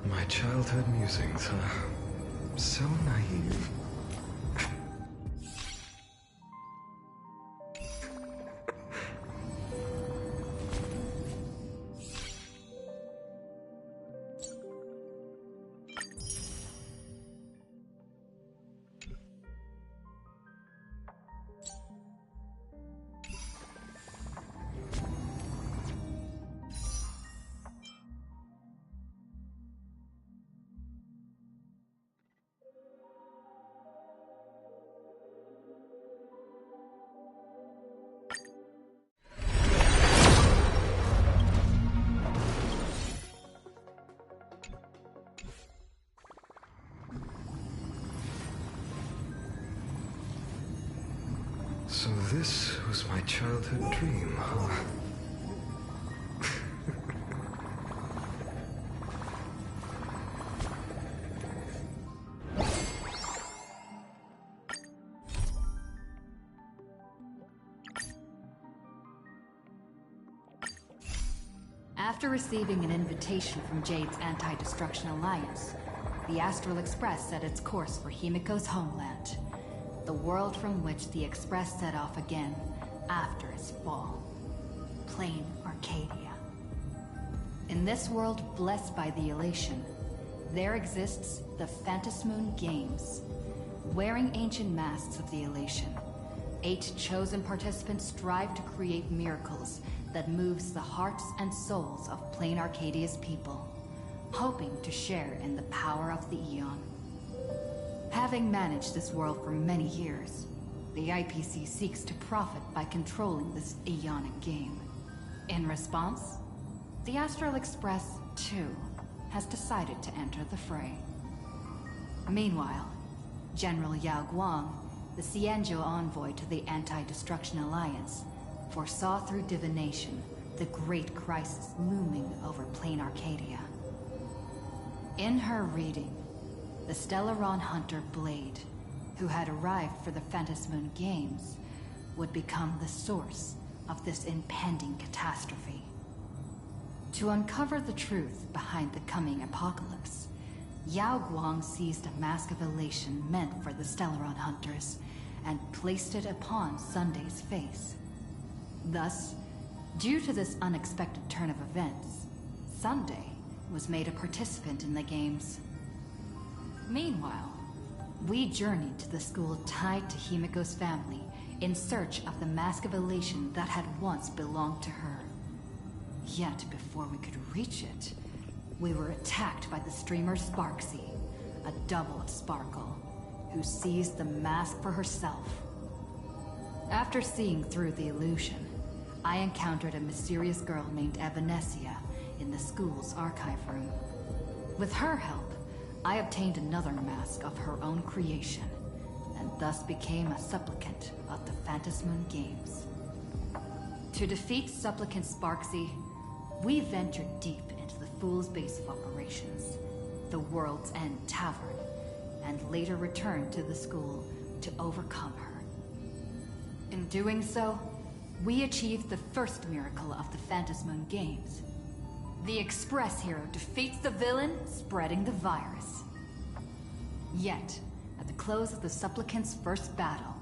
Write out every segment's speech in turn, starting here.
My childhood musings, huh? So naive. So this was my childhood dream, huh? After receiving an invitation from Jade's Anti-Destruction Alliance, the Astral Express set its course for Himiko's homeland, the world from which the Express set off again after its fall. Plain Arcadia. In this world blessed by the Elation, there exists the Phantasmoon Games. Wearing ancient masks of the Elation, 8 chosen participants strive to create miracles that moves the hearts and souls of Plain Arcadia's people, hoping to share in the power of the Aeon. Having managed this world for many years, the IPC seeks to profit by controlling this Aeonic game. In response, the Astral Express, too, has decided to enter the fray. Meanwhile, General Yao Guang, the Xianzhou envoy to the Anti-Destruction Alliance, foresaw through divination the great crisis looming over Plain Arcadia. In her reading, the Stellaron hunter Blade, who had arrived for the Phantasmoon Games, would become the source of this impending catastrophe. To uncover the truth behind the coming apocalypse, Yao Guang seized a mask of elation meant for the Stellaron hunters and placed it upon Sunday's face. Thus, due to this unexpected turn of events, Sunday was made a participant in the games. Meanwhile, we journeyed to the school tied to Himiko's family in search of the Mask of Elation that had once belonged to her. Yet before we could reach it, we were attacked by the streamer Sparksy, a double of Sparkle, who seized the mask for herself. After seeing through the illusion, I encountered a mysterious girl named Evanesia in the school's archive room. With her help, I obtained another mask of her own creation, and thus became a supplicant of the Phantasmoon Games. To defeat Supplicant Sparksy, we ventured deep into the Fool's base of operations, the World's End Tavern, and later returned to the school to overcome her. In doing so, we achieved the first miracle of the Phantasmoon Games. The Express hero defeats the villain, spreading the virus. Yet, at the close of the Supplicant's first battle,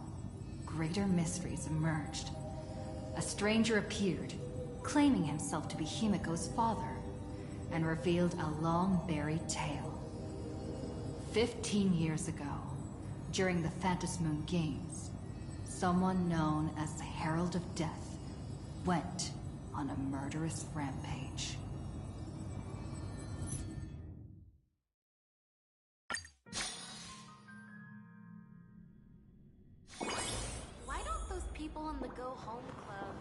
greater mysteries emerged. A stranger appeared, claiming himself to be Himiko's father, and revealed a long-buried tale. 15 years ago, during the Phantasmoon Games, someone known as the Herald of Death went on a murderous rampage. Why don't those people in the Go Home Club...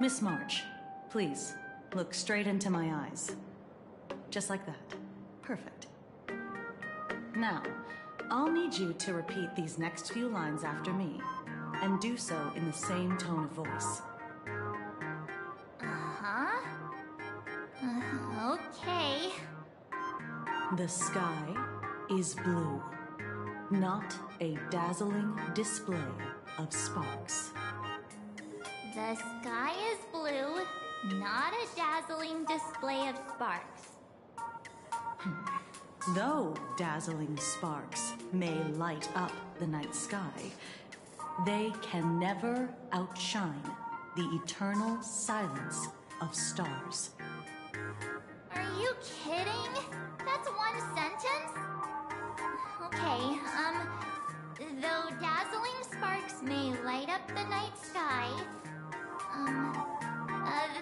Miss March, please, look straight into my eyes. Just like that. Perfect. Now, I'll need you to repeat these next few lines after me, and do so in the same tone of voice. Okay. The sky is blue, not a dazzling display of sparks. The sky is blue, not a dazzling display of sparks. Though dazzling sparks may light up the night sky, they can never outshine the eternal silence of stars. Are you kidding? That's one sentence? Okay, though dazzling sparks may light up the night sky,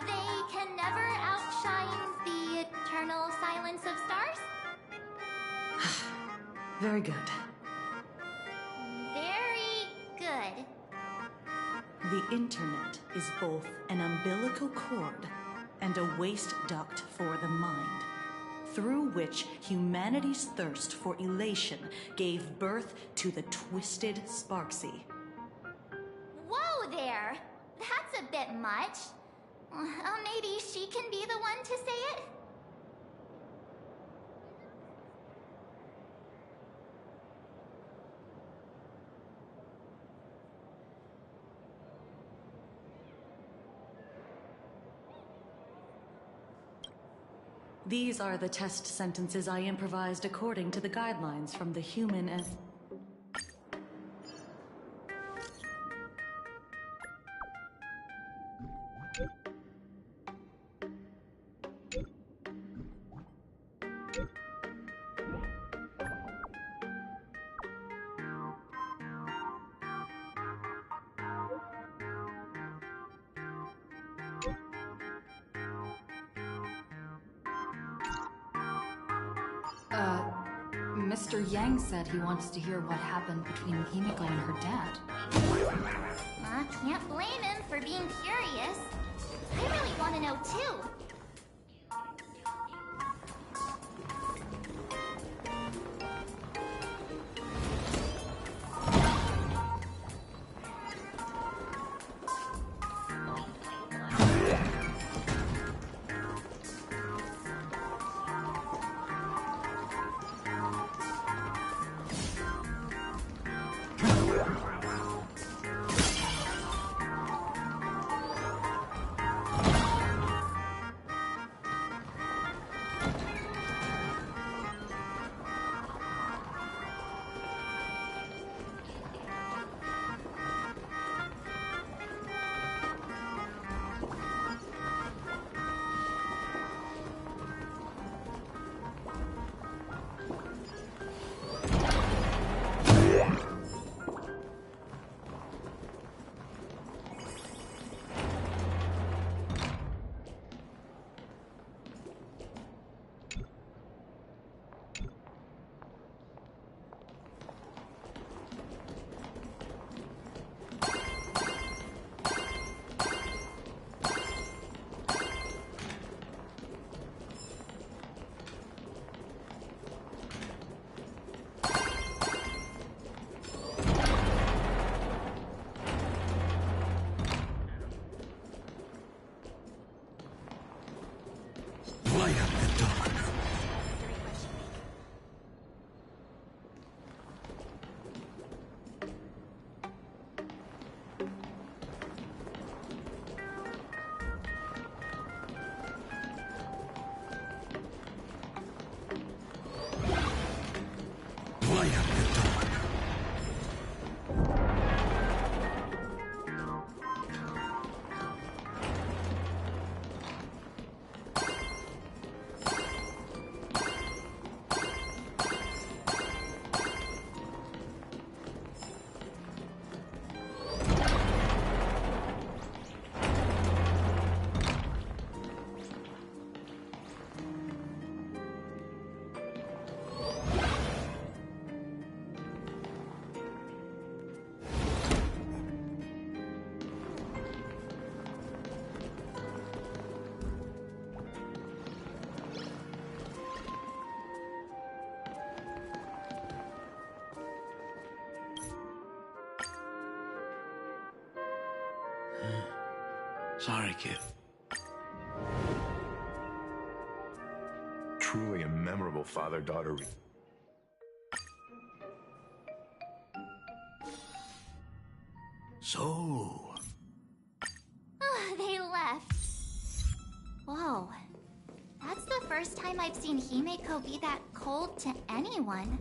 they can never outshine the eternal silence of stars? Very good. Very good. The internet is both an umbilical cord and a waste duct for the mind, through which humanity's thirst for elation gave birth to the twisted Sparksy. Whoa there! That's a bit much. Maybe she can be the one to say it? These are the test sentences I improvised according to the guidelines from the human and... Mr. Yang said he wants to hear what happened between Himiko and her dad. I can't blame him for being curious. I really want to know too. get done. Sorry, kid. Truly a memorable father-daughter. So... They left. Whoa. That's the first time I've seen Himeko be that cold to anyone.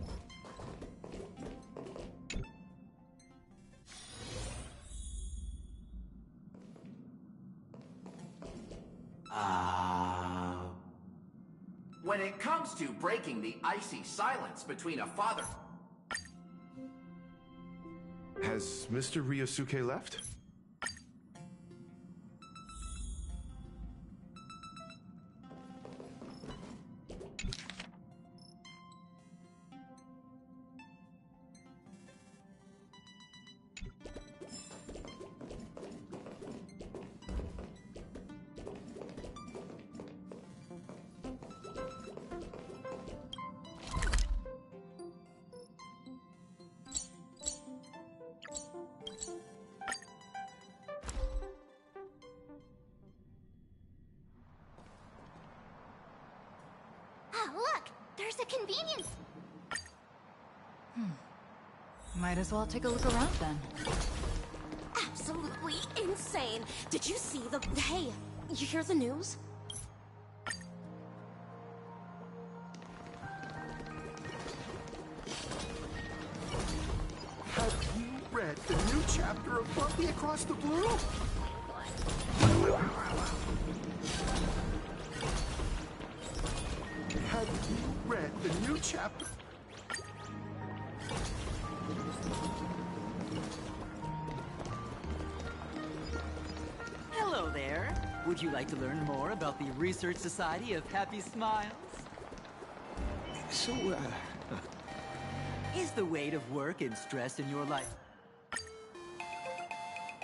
When it comes to breaking the icy silence between a father... Has Mr. Ryosuke left? Look! There's a convenience... Might as well take a look around then. Absolutely insane. Did you see the... Hey, you hear the news? Have you read the new chapter of Bumpy Across the Blue? Have you read the new chapter? Hello there. Would you like to learn more about the Research Society of Happy Smiles? So, Is the weight of work and stress in your life...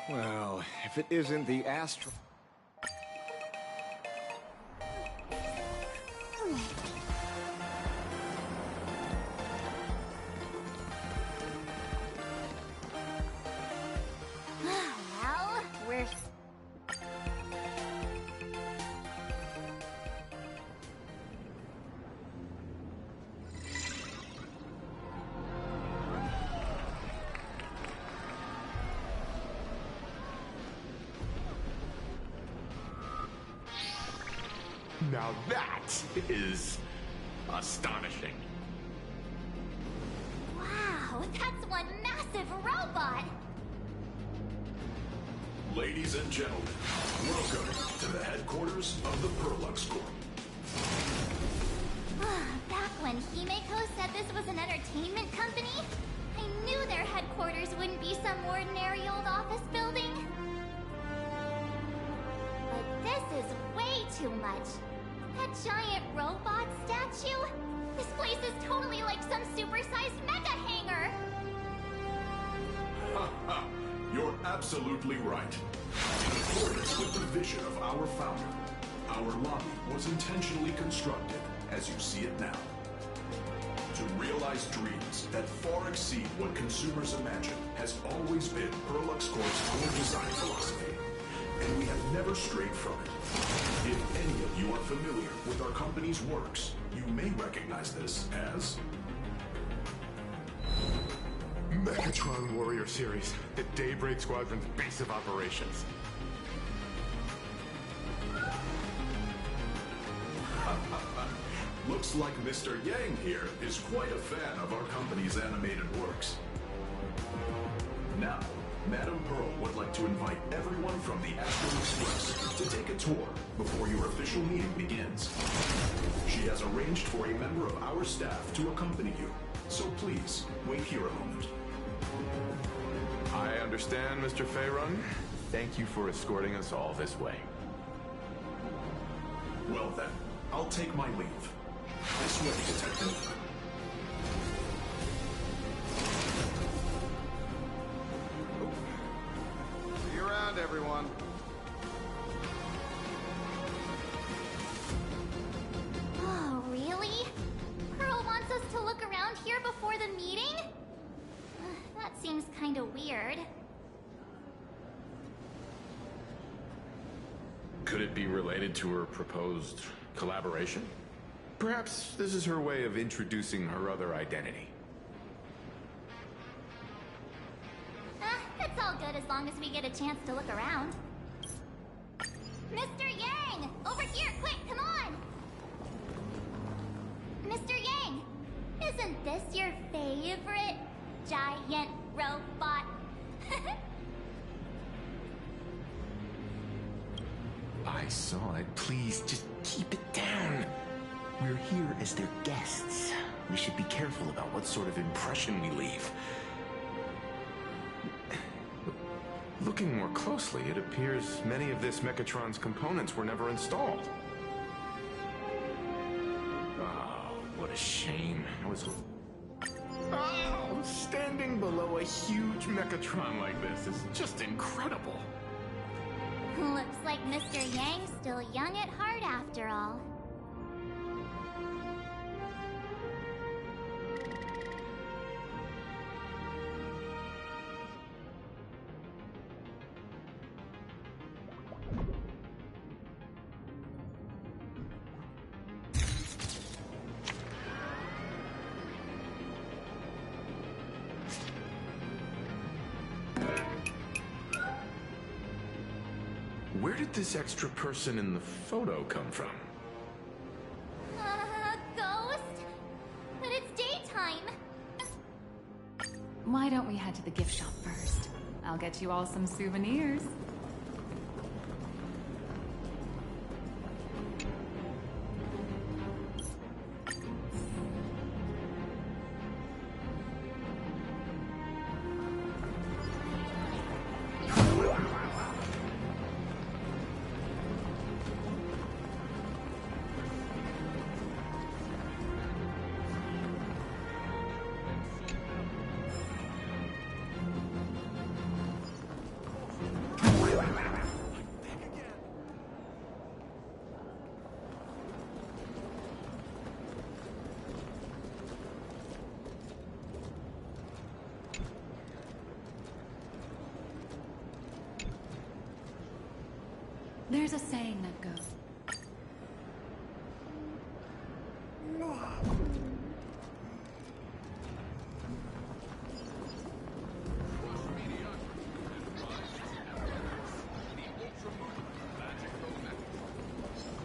Well, if it isn't the astral... Well, we're... Now that is astonishing. Wow, that's one massive robot! Ladies and gentlemen, welcome to the headquarters of the Perlux Corp. Back when Himeko said this was an entertainment company, I knew their headquarters wouldn't be some ordinary old office building. But this is way too much. That giant robot statue? This place is totally like some supersized mega hangar! Ha ha! You're absolutely right. In accordance with the vision of our founder, our lobby was intentionally constructed as you see it now. To realize dreams that far exceed what consumers imagine has always been Perlux Corp's core design philosophy, and we have never strayed from it. If any of you are familiar with our company's works, you may recognize this as... Megatron Warrior Series, the Daybreak Squadron's base of operations. Looks like Mr. Yang here is quite a fan of our company's animated works. Now, Madame Pearl would like to invite everyone from the Astral Express to take a tour before your official meeting begins. She has arranged for a member of our staff to accompany you, so please, wait here a moment. I understand, Mr. Faerun. Thank you for escorting us all this way. Well then, I'll take my leave. This way, Detective. See you around, everyone. Oh, really? Pearl wants us to look around here before the meeting? That seems kinda weird. Could it be related to her proposed collaboration? Perhaps this is her way of introducing her other identity. It's all good as long as we get a chance to look around. Mr. Yang! Over here, quick, come on! Mr. Yang! Isn't this your favorite giant robot? I saw it. Please, just keep it down. We're here as their guests. We should be careful about what sort of impression we leave. Looking more closely, it appears many of this Mechatron's components were never installed. Oh, what a shame. Standing below a huge Mechatron like this is just incredible. Looks like Mr. Yang's still young at heart after all. Where did this extra person in the photo come from? Ghost? But it's daytime. Why don't we head to the gift shop first? I'll get you all some souvenirs. There's a saying that goes,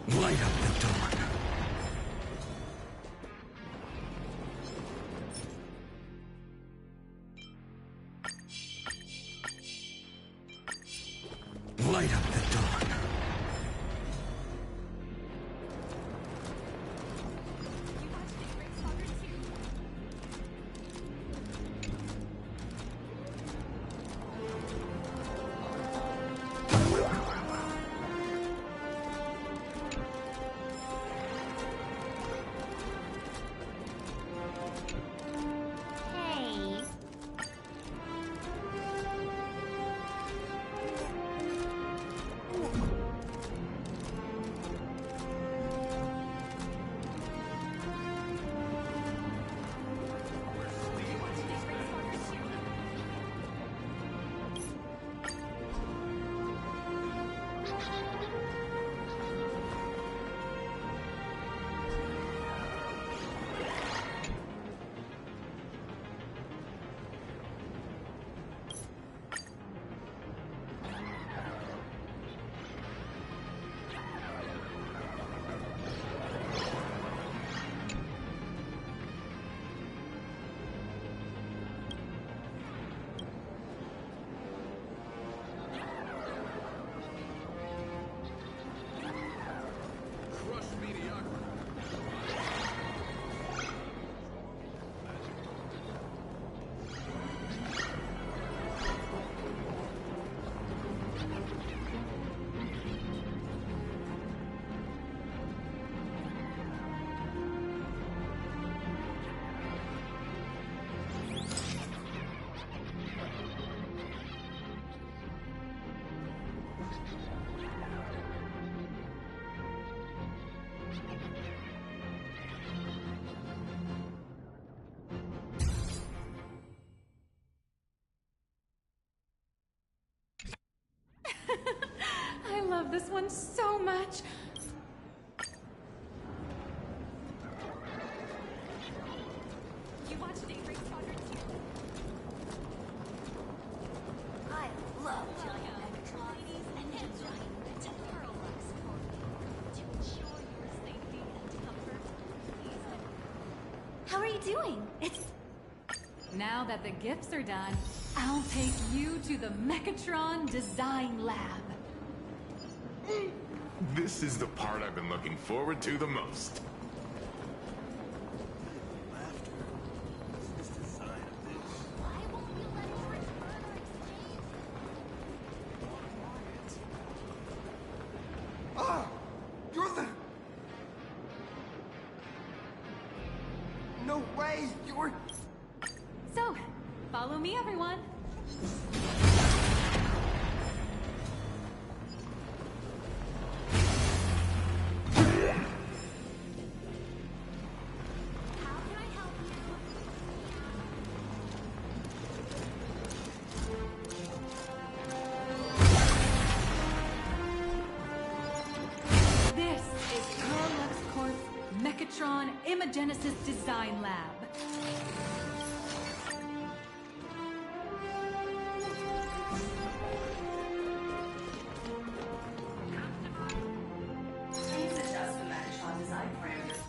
Light up the dawn. Light up the dawn. Hey. love this one so much. You watch Daybreak Squadron 2? I love giant Megatrons and giant Meteorolux for to ensure your safety and comfort. How are you doing? Now that the gifts are done, I'll take you to the Mechatron Design Lab. This is the part I've been looking forward to the most. Why won't you let us return our exchange? Ah! You're the... No way! You're... So, follow me, everyone. How can I help you? This is Carlux Corp's Mechatron Imagenesis Design Lab. Please adjust the Megatron design parameters.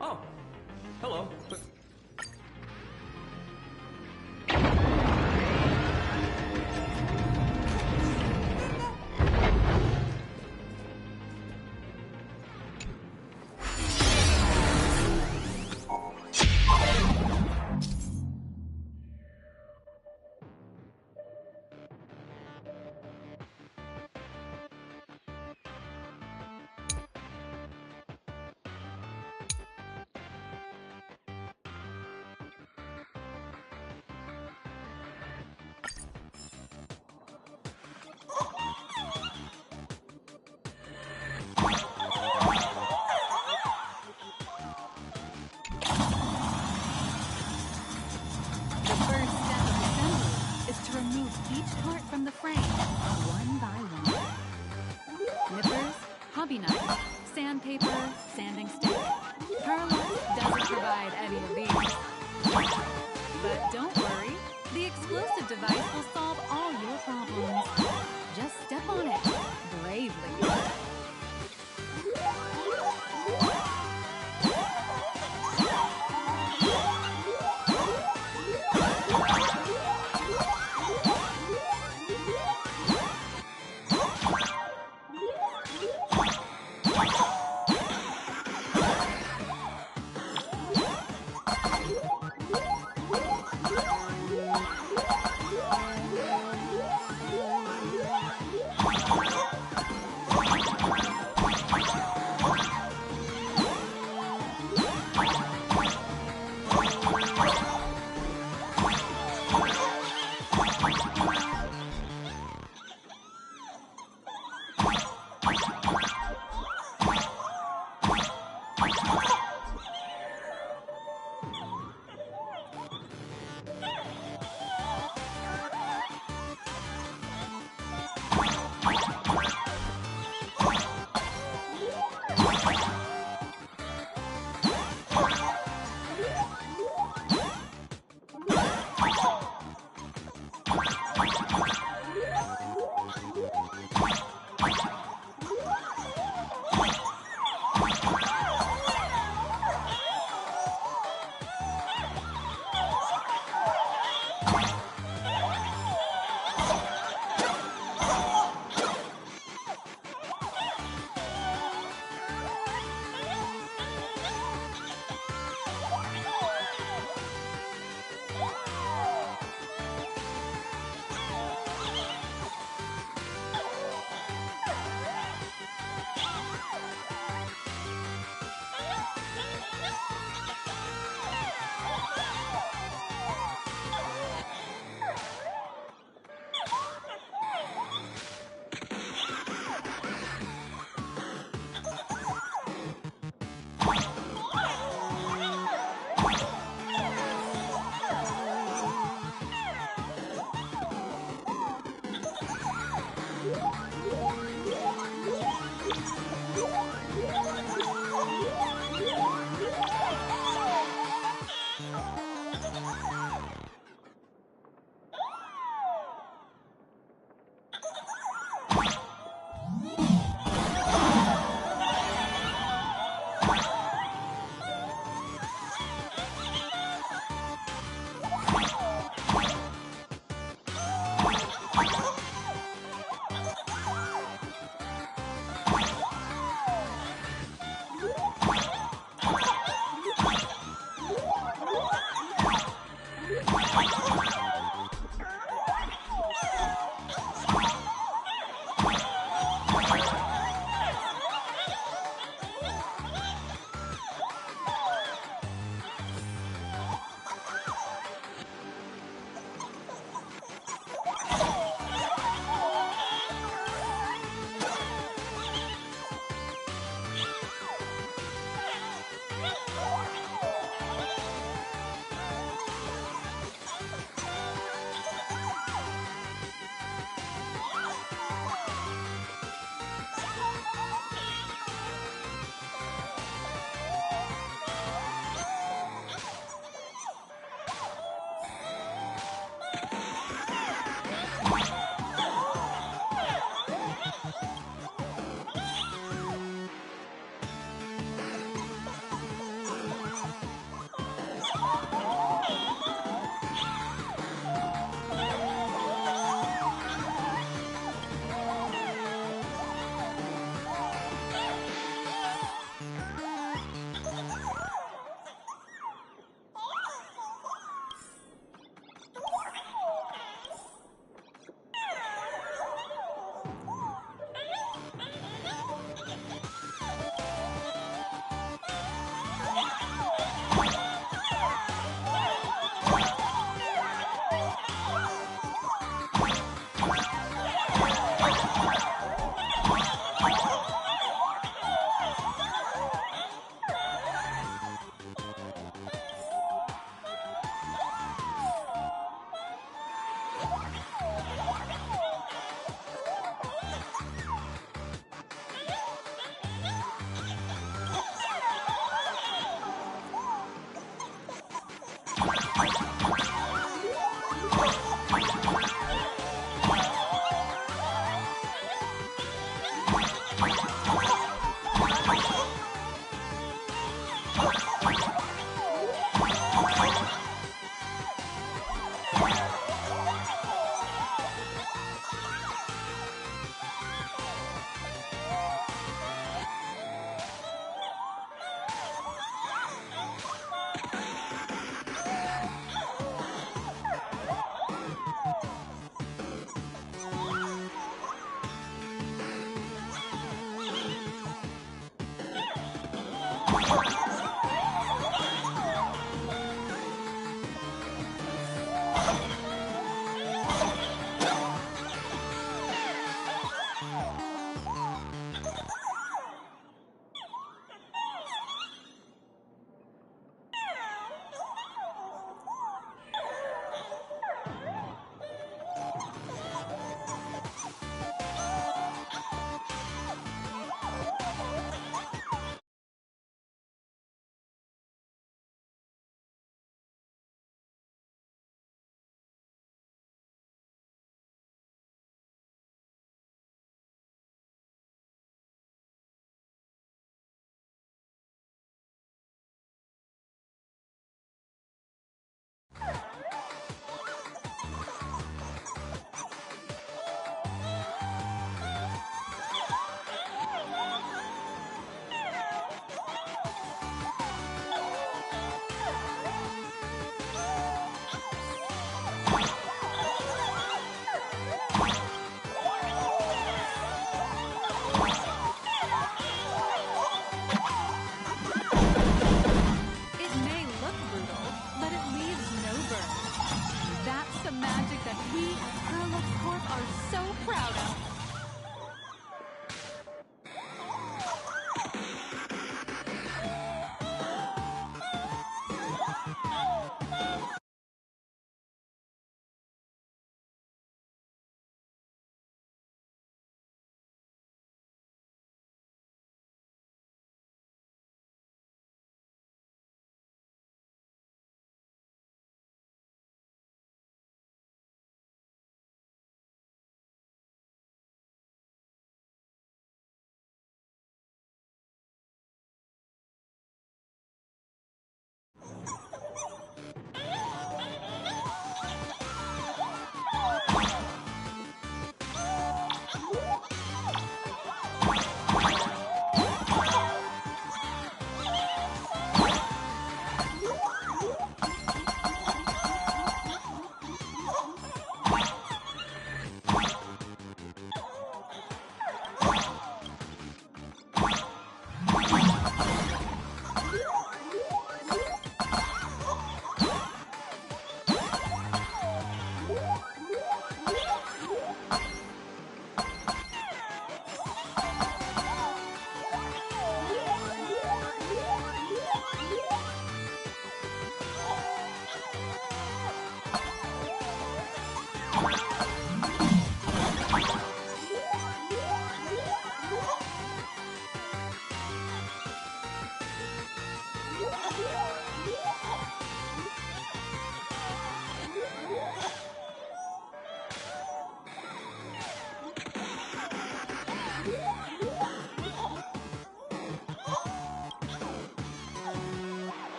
Oh, hello. The first step of assembly is to remove each part from the frame, one by one. Nippers, hobby knife, sandpaper, sanding stick. Carlux doesn't provide any of these. But don't worry, the explosive device will solve all your problems. Just step on it, bravely.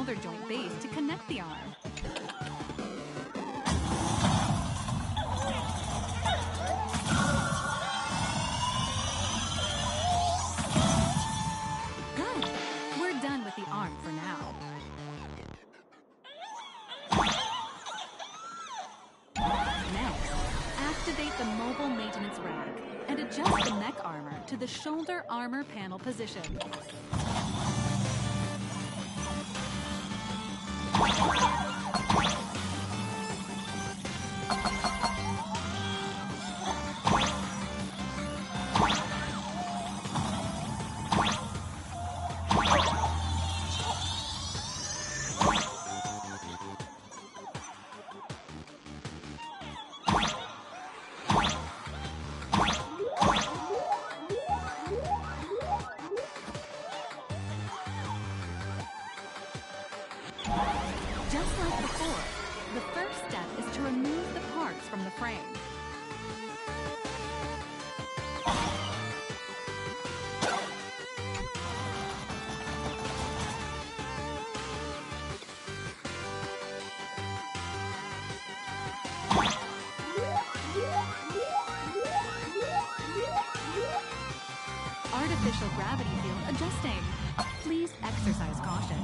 shoulder joint base to connect the arm. Good. We're done with the arm for now. Next, activate the mobile maintenance rack and adjust the neck armor to the shoulder armor panel position. Just like before, the first step is to remove the parts from the frame. Artificial gravity field adjusting. Please exercise caution.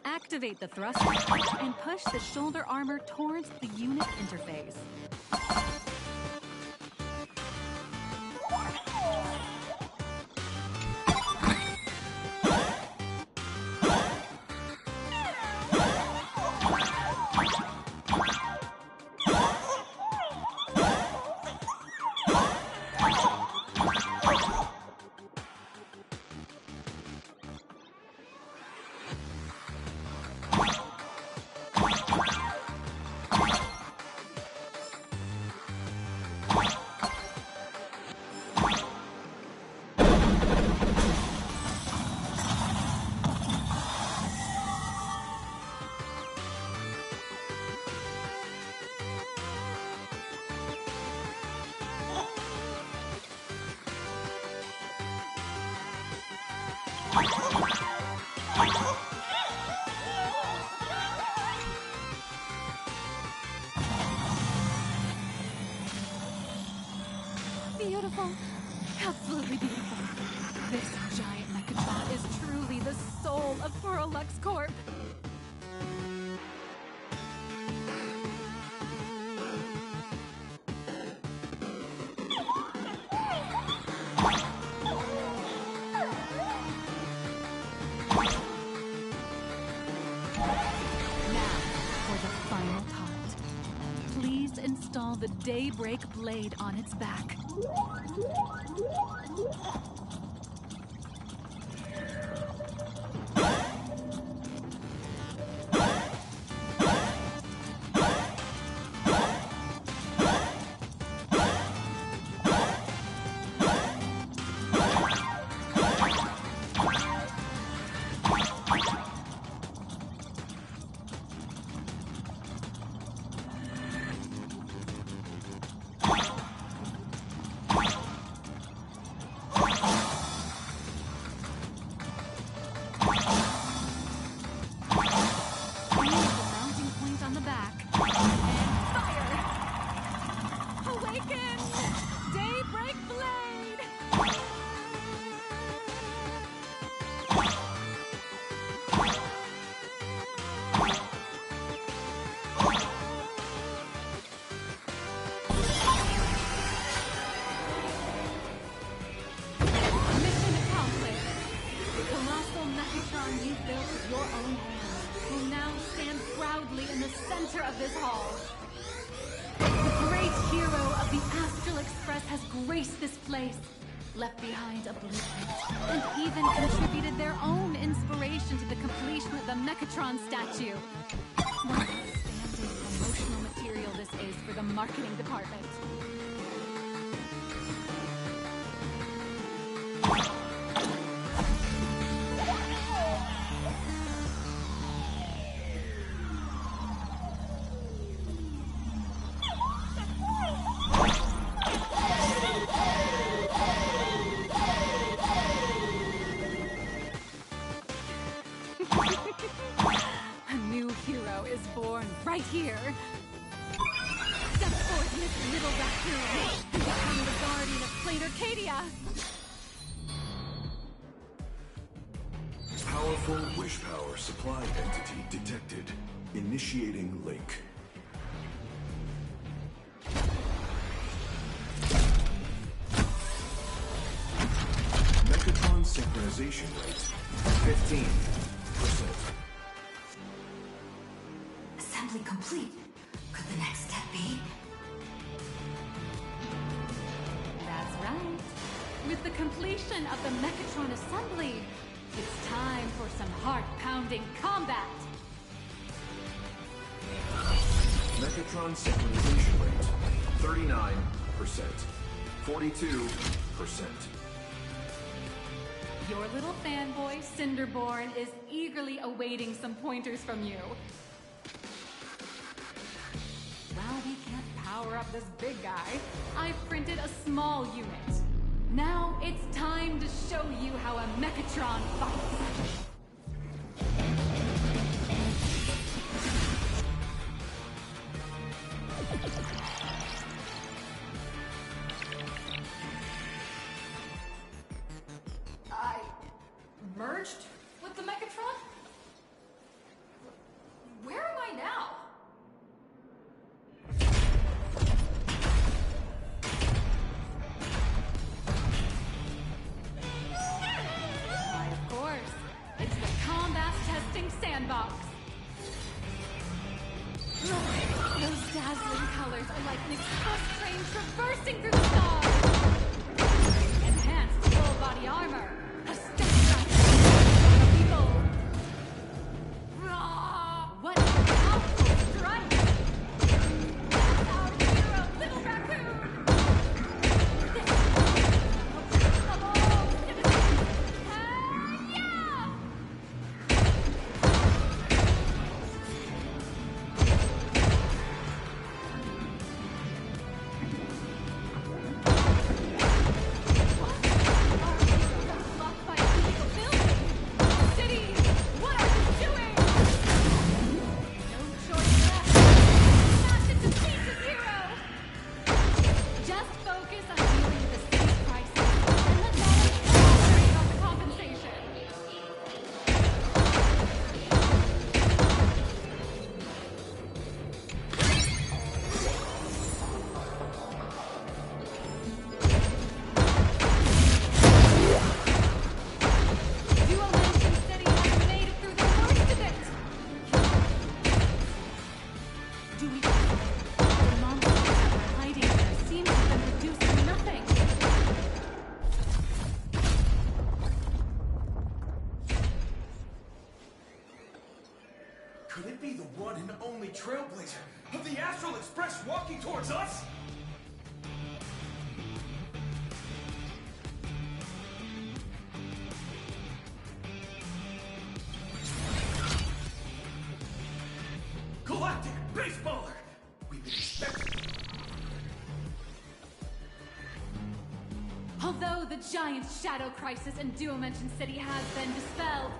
Activate the thruster and push the shoulder armor towards the unit interface. Beautiful. Absolutely beautiful. This giant mechatron is truly the soul of Lux Corp. Install the Daybreak blade on its back. Graced this place. left behind a blueprint, and even contributed their own inspiration to the completion of the Mechatron statue. What outstanding promotional material this is for the marketing department. A new hero is born right here. Step forth, Miss Little Raccoon, and become the guardian of Plain Arcadia. Powerful wish power supply entity detected. Initiating link. Mechatron synchronization rate 15%. Assembly complete. Could the next step be? That's right. With the completion of the Mechatron assembly, it's time for some heart-pounding combat. Mechatron synchronization rate 39%. 42%. Your little fanboy, Cinderborn, is eagerly awaiting some pointers from you. While we can't power up this big guy, I've printed a small unit. Now it's time to show you how a Mechatron fights. I merged with the Mechatron? Where am I now? Why, of course. It's the combat testing sandbox. Look, those dazzling colors are like an express train traversing through the stars. Enhanced full body armor. A step strike. People. What a powerful strike! That's our hero, Little Raccoon! Come on, citizens! Yeah! Blocked by a illegal building! City, what are you doing? No choice left. Smash it to pieces, hero! Just focus on dealing with the city's crisis and let Madam collaborate on the compensation. Duo Mansion City has made it through the worst of it! Do we... The monsters that were hiding there seem to have been reduced to nothing. Could it be the one and only trailblazer of the Astral Express walking towards us? Galactic Baseballer! We've been expecting... Although the giant shadow crisis in Duo Mansion City has been dispelled,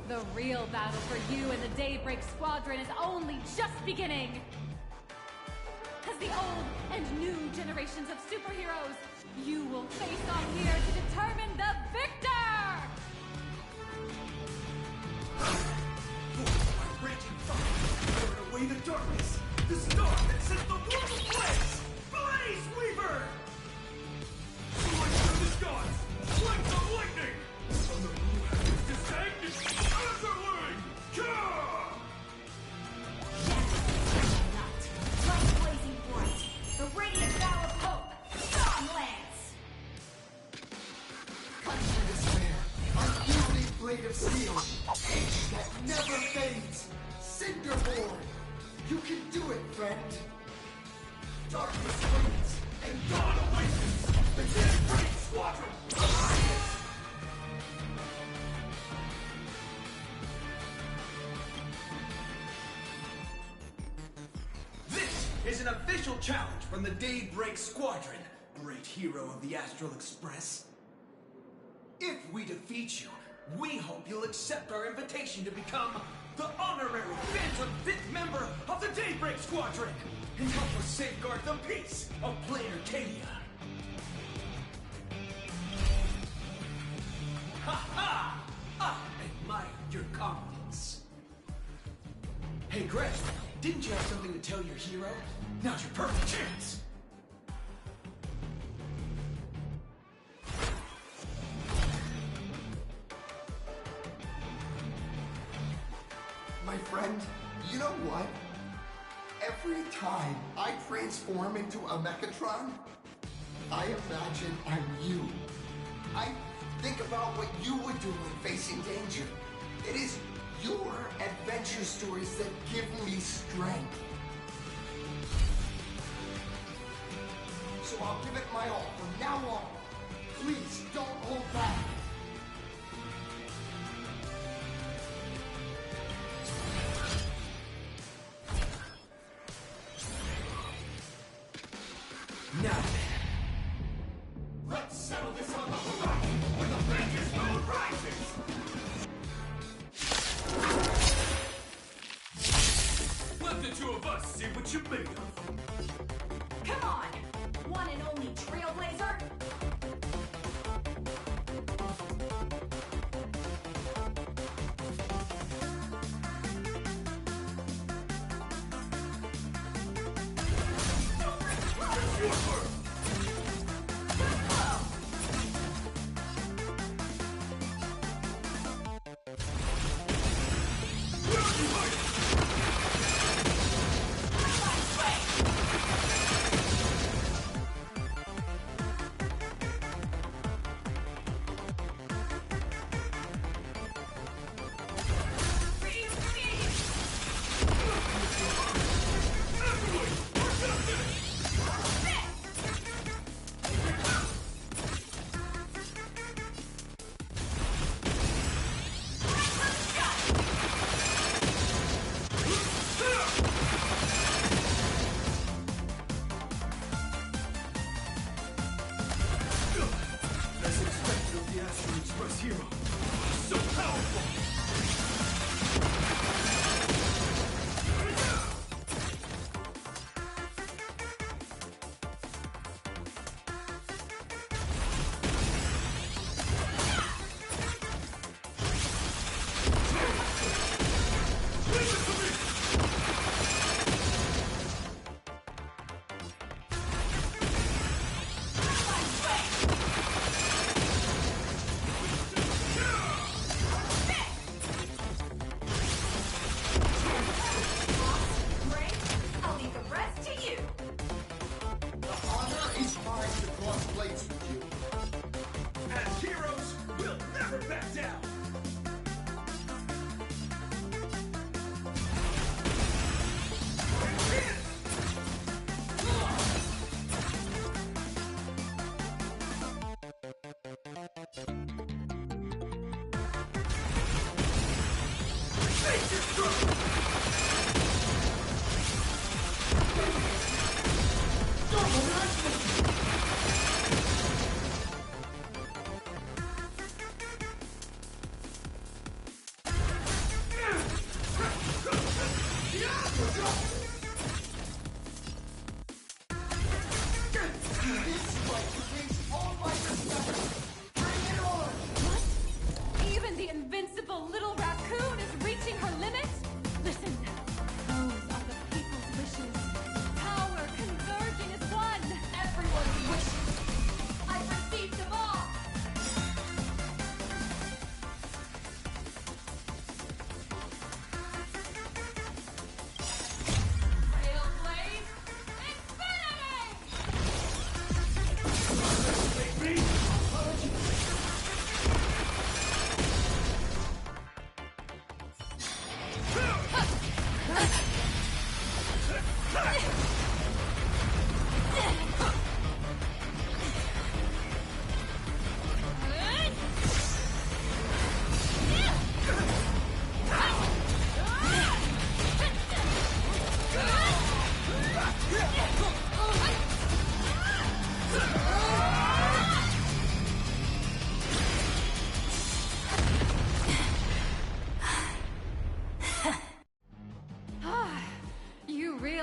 the real battle for you and the Daybreak Squadron is only just beginning! As the old and new generations of superheroes, you will face off here to determine the victor! My raging fire, burn away the darkness! The star that sets the world ablaze! Blaze Weaver! Flight through the skies! Flight of lightning! From the blue heavens descend! Azerling! Ka! Light blazing bright. The radiant bow of hope. Storm Lance. You can do it, friend! Darkness waits, and dawn awakens! The Daybreak Squadron! Alliance! This is an official challenge from the Daybreak Squadron, great hero of the Astral Express. If we defeat you, we hope you'll accept our invitation to become the honorary Phantom fifth member of the Daybreak Squadron and help us safeguard the peace of Plain Arcadia. Ha ha! I admire your confidence. Hey, Greg, didn't you have something to tell your hero? Now's your perfect chance! My friend, you know what? Every time I transform into a Mechatron, I imagine I'm you. I think about what you would do when facing danger. It is your adventure stories that give me strength. So I'll give it my all from now on. Please don't hold back. Now then. Let's settle this on the horizon when the Vengeance moon rises! Let the two of us see what you're made of. Come on! One and only Trailblazer! As expected of the Astral Express hero. So powerful! I'll leave the rest to you! The honor is mine to cross blades with you. As heroes, we'll never back down! Face your struggle! Even the invincible little raccoon is reaching her limit? Listen, those are the people's wishes. Power converging as one. Everyone's wishes. I've received them all.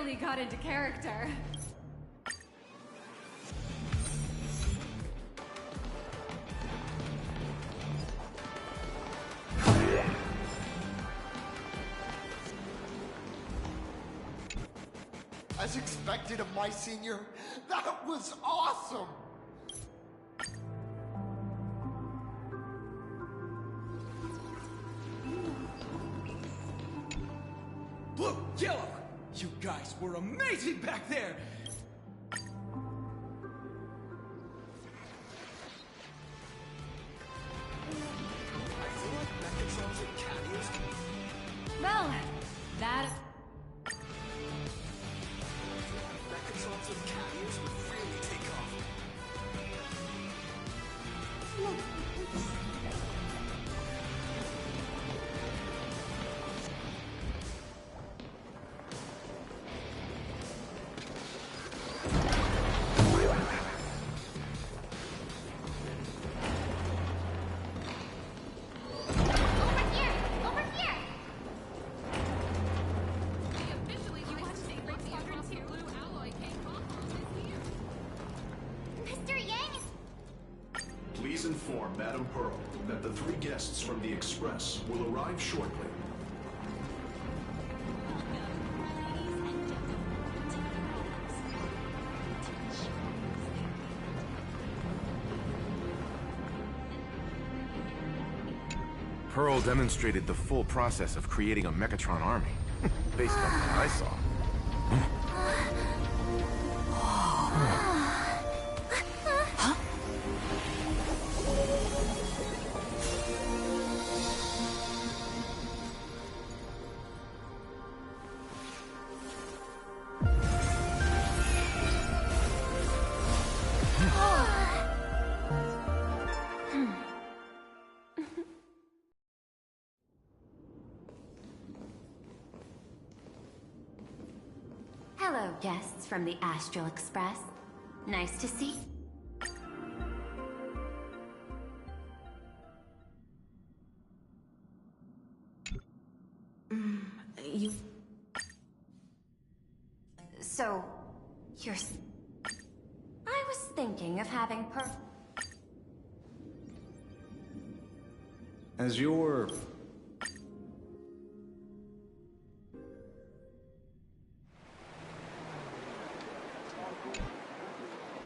really got into character. As expected of my senior, that was awesome! Blue, yellow! You guys were amazing back there! Well, that... Please inform Madame Pearl that the 3 guests from the Express will arrive shortly. Pearl demonstrated the full process of creating a Mechatron army, based on what I saw. Hello, guests from the Astral Express. Nice to see. You... So, you're... I was thinking of having As your...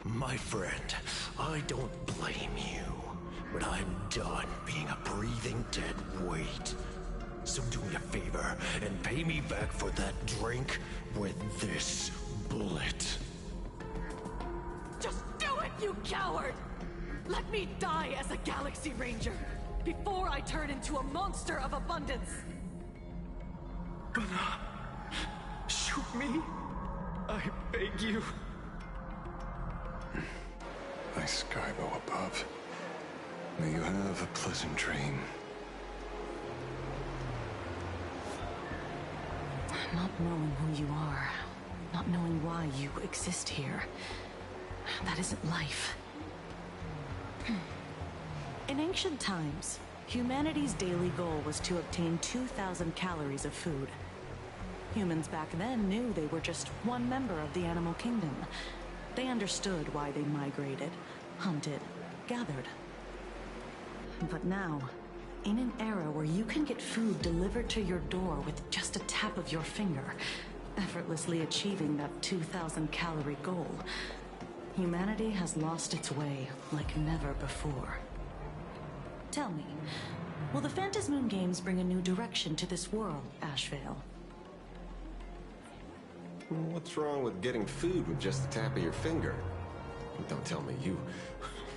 My friend, I don't blame you, but I'm done being a breathing dead weight. So do me a favor and pay me back for that drink with this bullet. Just do it, you coward! Let me die as a Galaxy Ranger before I turn into a monster of abundance. But, shoot me. I beg you. My Skybo above. May you have a pleasant dream. Not knowing who you are, not knowing why you exist here, that isn't life. In ancient times, humanity's daily goal was to obtain 2,000 calories of food. Humans back then knew they were just one member of the animal kingdom. They understood why they migrated, hunted, gathered. But now, in an era where you can get food delivered to your door with just a tap of your finger, effortlessly achieving that 2,000 calorie goal, humanity has lost its way like never before. Tell me, will the Phantasmoon Games bring a new direction to this world, Ashvale? What's wrong with getting food with just the tap of your finger? Don't tell me you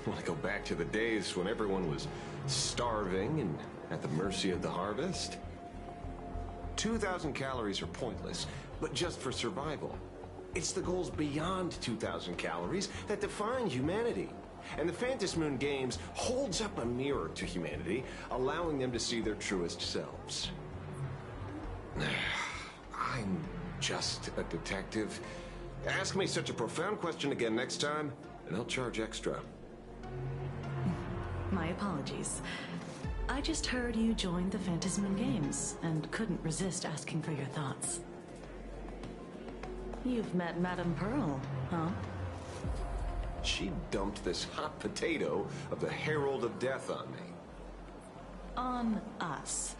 want to go back to the days when everyone was starving and at the mercy of the harvest? 2,000 calories are pointless, but just for survival. It's the goals beyond 2,000 calories that define humanity. And the Phantasmoon Games holds up a mirror to humanity, allowing them to see their truest selves. I'm just a detective. Ask me such a profound question again next time, and I'll charge extra. My apologies. I just heard you joined the Phantasmoon Games, and couldn't resist asking for your thoughts. You've met Madame Pearl, huh? She dumped this hot potato of the Herald of Death on me. On us.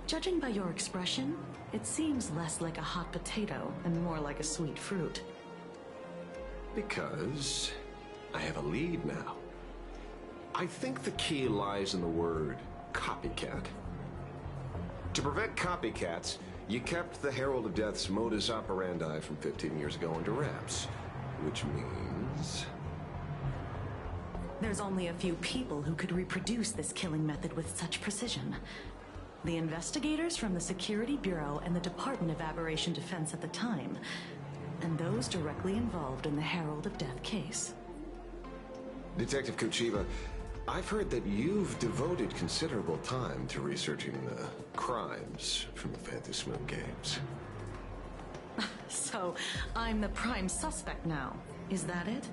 Judging by your expression, it seems less like a hot potato and more like a sweet fruit. Because I have a lead now. I think the key lies in the word copycat. To prevent copycats, you kept the Herald of Death's modus operandi from 15 years ago under wraps. Which means... There's only a few people who could reproduce this killing method with such precision. The investigators from the Security Bureau and the Department of Aberration Defense at the time, and those directly involved in the Herald of Death case. Detective Kuchiba, I've heard that you've devoted considerable time to researching the crimes from the Phantom Moon games. So, I'm the prime suspect now. Is that it?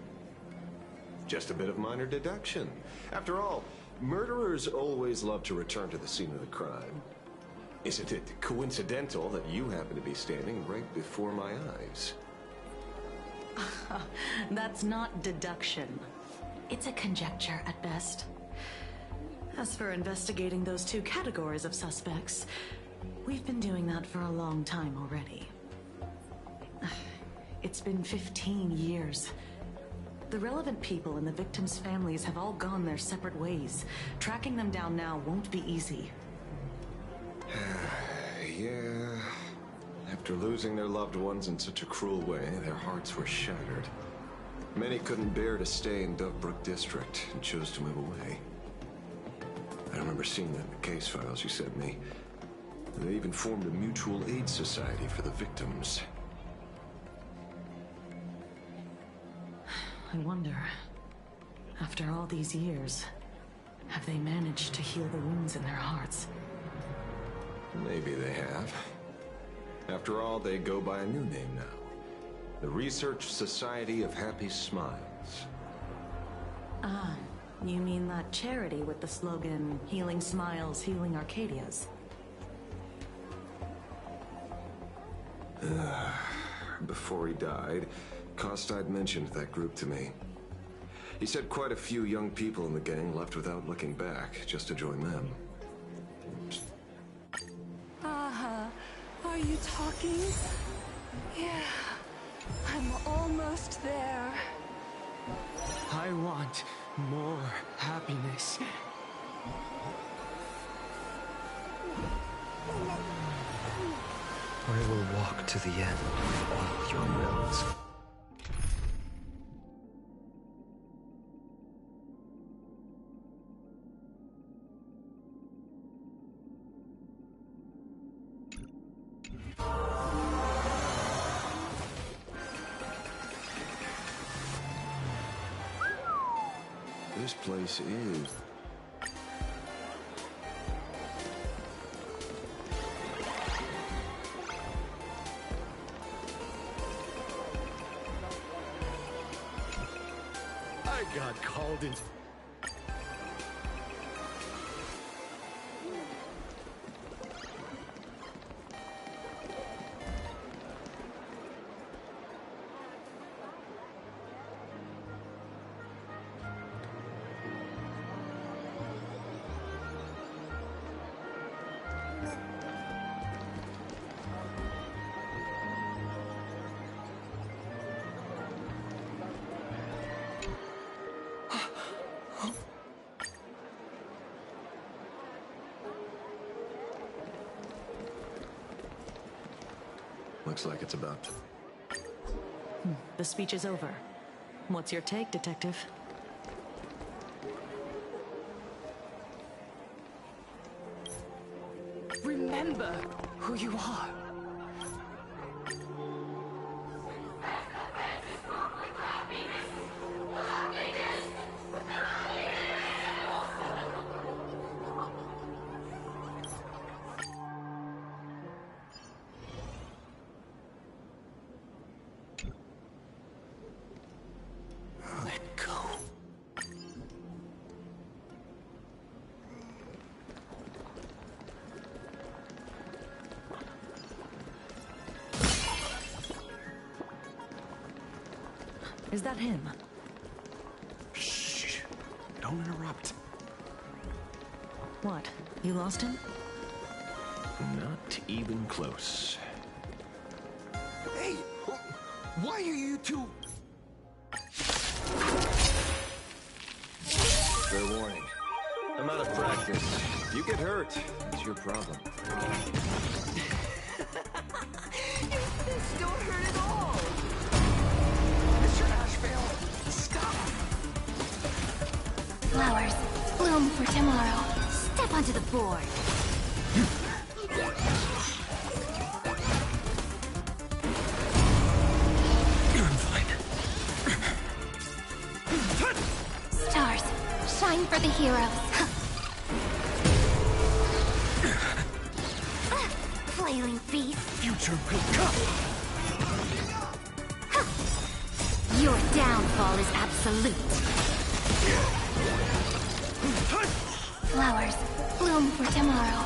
Just a bit of minor deduction. After all, murderers always love to return to the scene of the crime. Isn't it coincidental that you happen to be standing right before my eyes? That's not deduction. It's a conjecture at best. As for investigating those two categories of suspects, we've been doing that for a long time already. It's been 15 years. The relevant people and the victims' families have all gone their separate ways. Tracking them down now won't be easy. Yeah. After losing their loved ones in such a cruel way, their hearts were shattered. Many couldn't bear to stay in Dovebrook District and chose to move away. I remember seeing that in the case files you sent me. They even formed a mutual aid society for the victims. I wonder, after all these years, have they managed to heal the wounds in their hearts? Maybe they have. After all, they go by a new name now. The Research Society of Happy Smiles. Ah, you mean that charity with the slogan, Healing Smiles, Healing Arcadias? Before he died, Costide mentioned that group to me. He said quite a few young people in the gang left without looking back, just to join them. Are you talking? Yeah, I'm almost there. I want more happiness. I will walk to the end of all your roads. This place is... I got called in. Looks like it's about to... The speech is over. What's your take, Detective? Remember who you are. Let go. Is that him? Shh. Don't interrupt. What? You lost him? Not even close. Hey! Why are you two... Fair warning. I'm out of practice. If you get hurt, it's your problem. This don't hurt at all! Mr. Ashvale, stop! Flowers, bloom for tomorrow. Step onto the board. Stars, shine for the heroes. Flailing beast. Future will come! Your downfall is absolute. Flowers, bloom for tomorrow.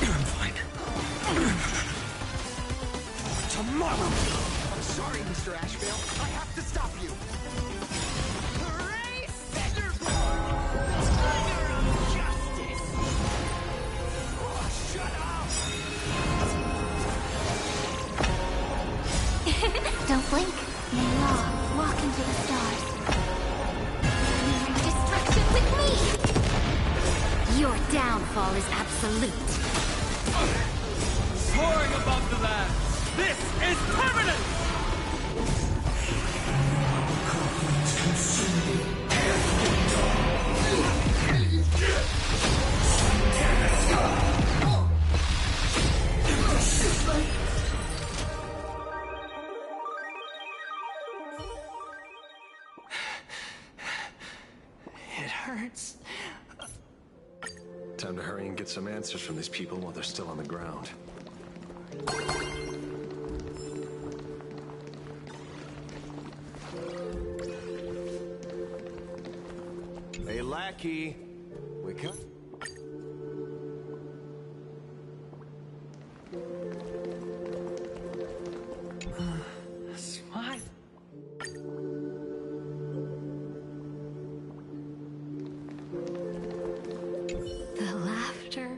I'm fine. Tomorrow! I'm sorry, Mr. Ashvale. I have to stop you. Hooray, Featherboard! The honor of justice! Oh, shut up! Don't blink. May law walk into the stars. Destruction with me! Your downfall is absolute. Soaring above the land, this is permanent! It hurts. Time to hurry and get some answers from these people while they're still on the ground. Hey, lackey. Wake up. Smile. The laughter.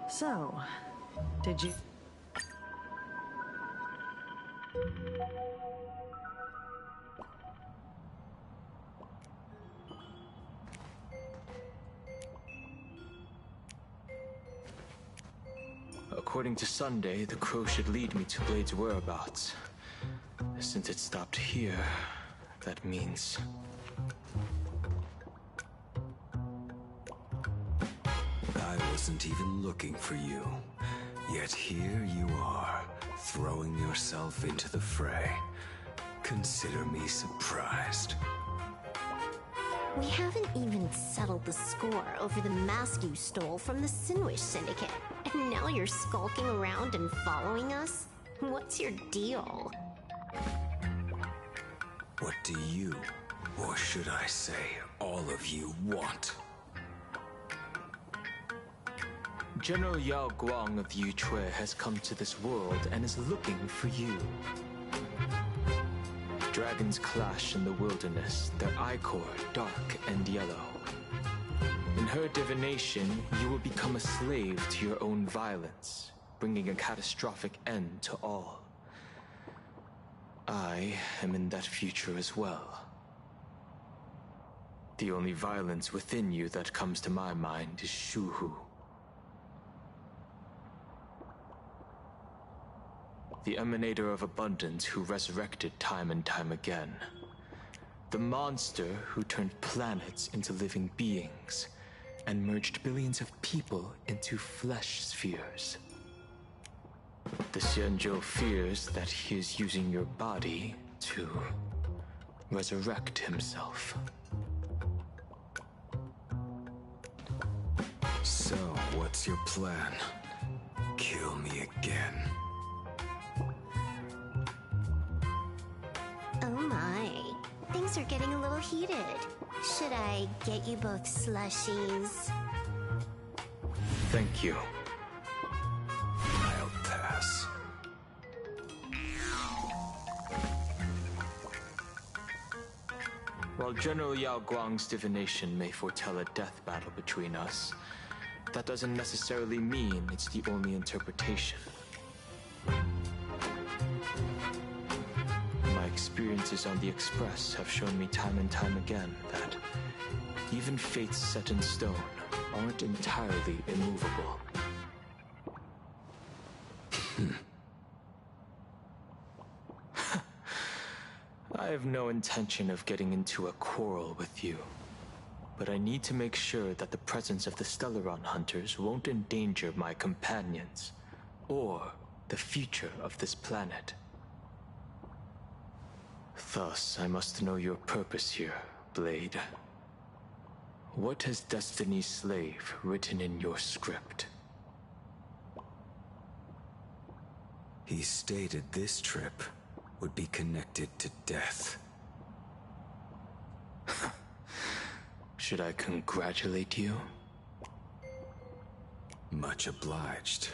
So, did you... According to Sunday, the crow should lead me to Blade's whereabouts. Since it stopped here, that means... I wasn't even looking for you. Yet here you are, throwing yourself into the fray. Consider me surprised. We haven't even settled the score over the mask you stole from the Sinwish Syndicate. And now you're skulking around and following us? What's your deal? What do you, or should I say, all of you want? General Yao Guang of Yuchui has come to this world and is looking for you. Dragons clash in the wilderness, their ichor dark and yellow. In her divination, you will become a slave to your own violence, bringing a catastrophic end to all. I am in that future as well. The only violence within you that comes to my mind is Shuhu. The emanator of abundance who resurrected time and time again. The monster who turned planets into living beings and merged billions of people into flesh spheres. The Xianzhou fears that he is using your body to resurrect himself. So, what's your plan? Kill me again. Oh my. Things are getting a little heated. Should I get you both slushies? Thank you. I'll pass. While General Yao Guang's divination may foretell a death battle between us, that doesn't necessarily mean it's the only interpretation. My experiences on the Express have shown me time and time again that even fates set in stone aren't entirely immovable. I have no intention of getting into a quarrel with you, but I need to make sure that the presence of the Stellaron hunters won't endanger my companions, or the future of this planet. Thus, I must know your purpose here, Blade. What has Destiny's Slave written in your script? He stated this trip would be connected to death. Should I congratulate you? Much obliged.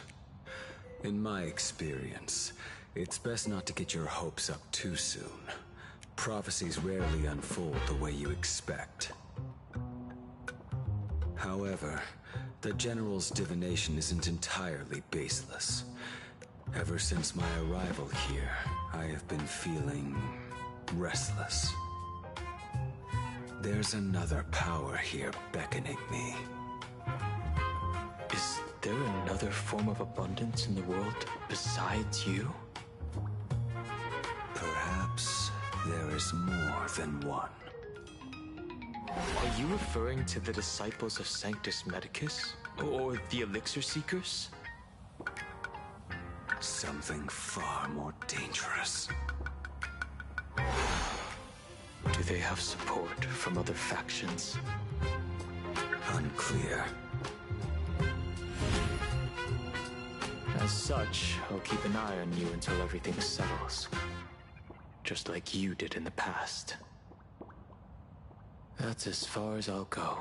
In my experience, it's best not to get your hopes up too soon. Prophecies rarely unfold the way you expect. However, the General's divination isn't entirely baseless. Ever since my arrival here, I have been feeling restless. There's another power here beckoning me. Is there another form of abundance in the world besides you? Perhaps there is more than one. Are you referring to the disciples of Sanctus Medicus? Or the Elixir Seekers? Something far more dangerous. Do they have support from other factions? Unclear. As such, I'll keep an eye on you until everything settles. Just like you did in the past. That's as far as I'll go.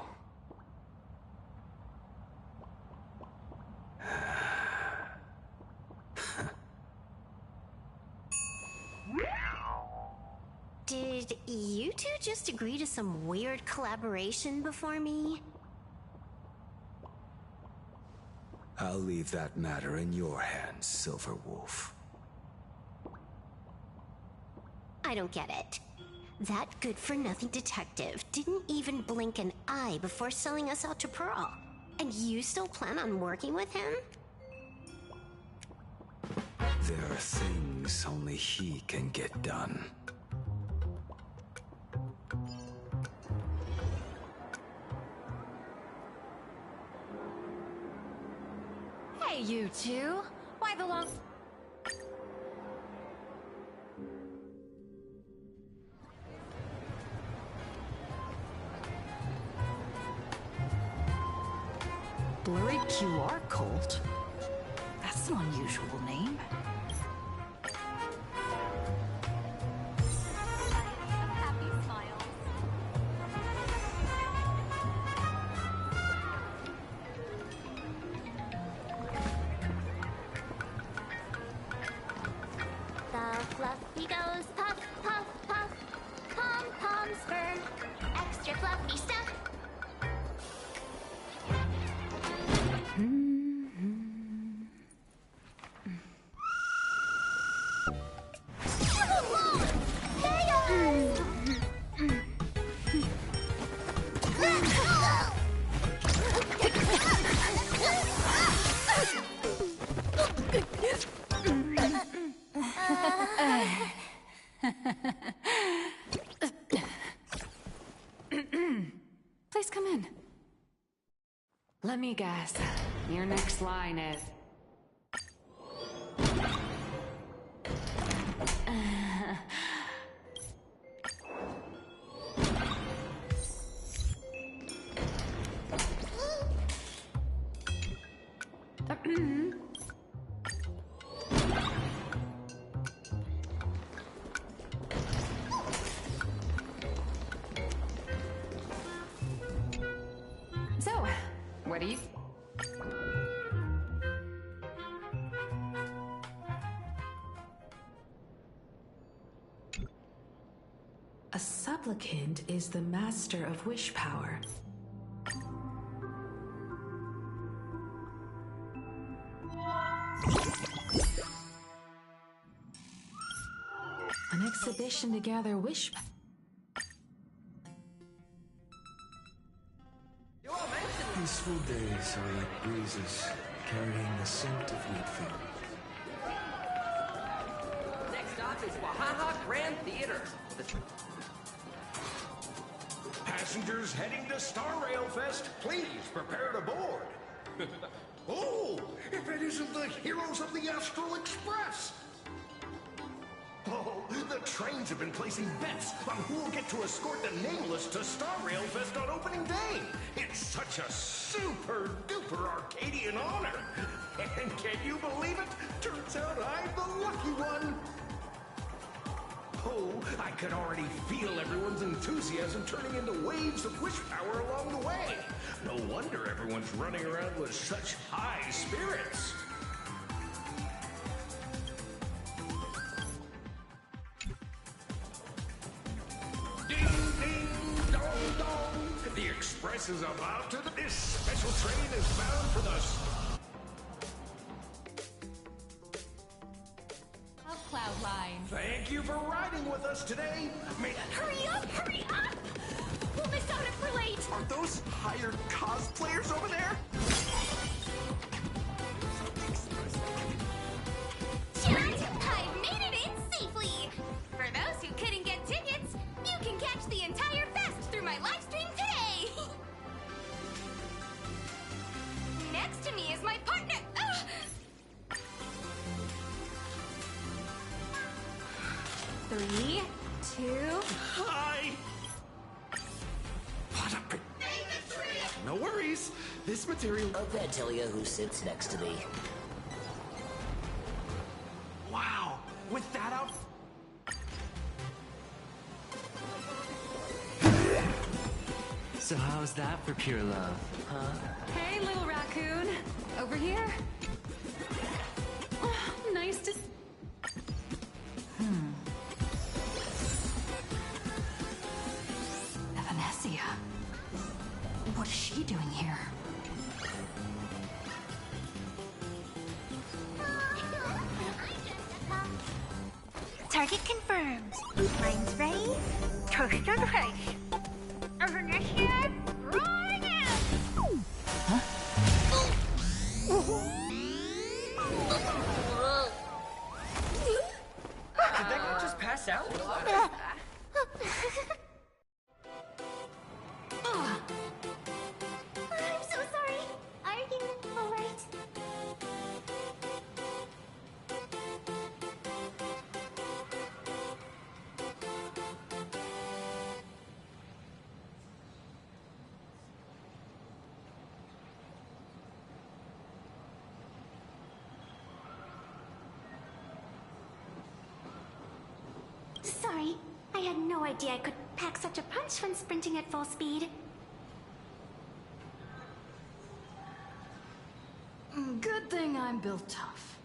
Did you two just agree to some weird collaboration before me? I'll leave that matter in your hands, Silver Wolf. I don't get it. That good-for-nothing detective didn't even blink an eye before selling us out to Pearl. And you still plan on working with him? There are things only he can get done. Hey, you two! Why the long... Blurry QR cult? That's an unusual name. Happy smiles. The fluffy goes puff, puff, puff. Pom-poms burn. Extra fluffy stuff. Please come in. Let me guess. Your next line is... So, what do you... A supplicant is the master of wish power. An exhibition to gather wish... Peaceful days are like breezes, carrying the scent of Wheatfield. Next stop is Wahaha Grand Theater. Passengers heading to Star Rail Fest, please prepare to board. Oh, if it isn't the heroes of the Astral Express! Oh, the trains have been placing bets on who will get to escort the Nameless to Star Rail Fest on opening day. It's such a super-duper Arcadian honor. And can you believe it? Turns out I'm the lucky one. Oh, I could already feel everyone's enthusiasm turning into waves of wish power along the way. No wonder everyone's running around with such high spirits. Ding, ding, dong, dong. The express is about to... This special train is bound for the... Cloudline. Thank you for riding with us today. Hurry up! Hurry up! We'll miss out if we're late! Are those hired cosplayers over there? Chat! I've made it in safely! For those who couldn't get tickets, you can catch the entire fest through my live stream today! Next to me is my partner... Ugh. 3, 2... Hi! What a... No worries. This material... I'll bet tell you who sits next to me. Wow! With that out... So how's that for pure love, huh? Hey, little raccoon. Over here. Oh, nice to... Evanesia. What is she doing here? Target confirmed. Mine's ready. Toast on face. Evanesia, rolling out! Did that guy just pass out? I'm so sorry. Are you alright? Sorry, I had no idea I could pack such a punch when sprinting at full speed. Good thing I'm built tough.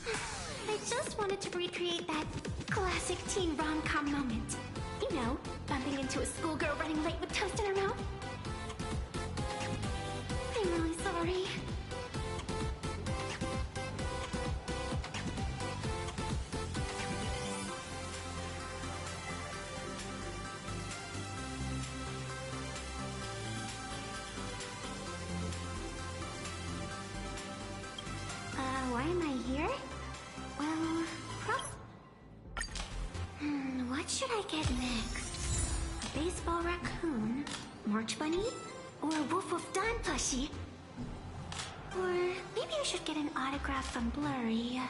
I just wanted to recreate that classic teen rom-com moment. You know, bumping into a schoolgirl running late with toast in her mouth. I'm really sorry. Why am I here? Well, what should I get next? A baseball raccoon? March bunny? Or a Wolf of Dawn plushie? Or maybe I should get an autograph from Blurry.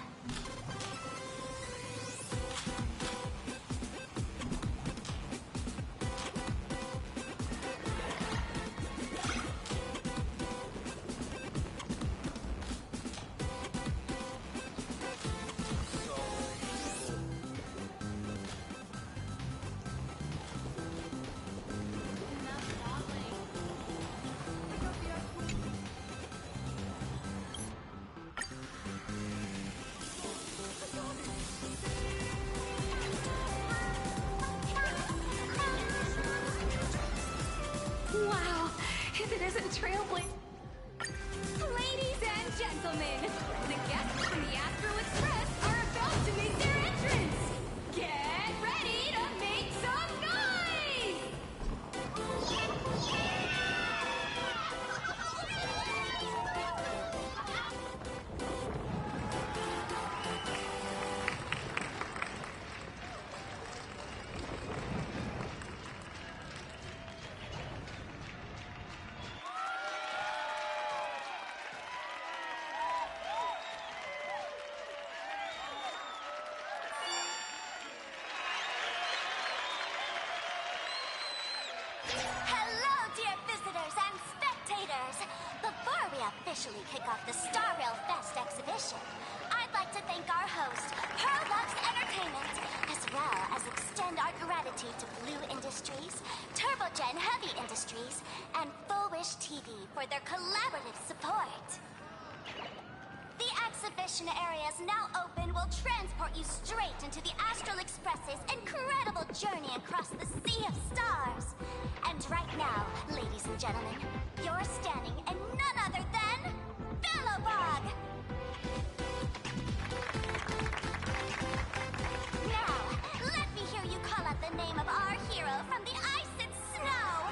trailblazer. Ladies and gentlemen, the guests from the Astral Express are about to make their entrance. Get ready to make some noise! Hello, dear visitors and spectators! Before we officially kick off the Star Rail Fest exhibition, I'd like to thank our host, Pearlux Entertainment, as well as extend our gratitude to Blue Industries, Turbogen Heavy Industries, and Full Wish TV for their collaborative support. The exhibition area is now open will transport you straight into the Astral Express's incredible journey across the Sea of Stars. And right now, ladies and gentlemen, you're standing in none other than Bellowbog! Now, let me hear you call out the name of our hero from the ice and snow!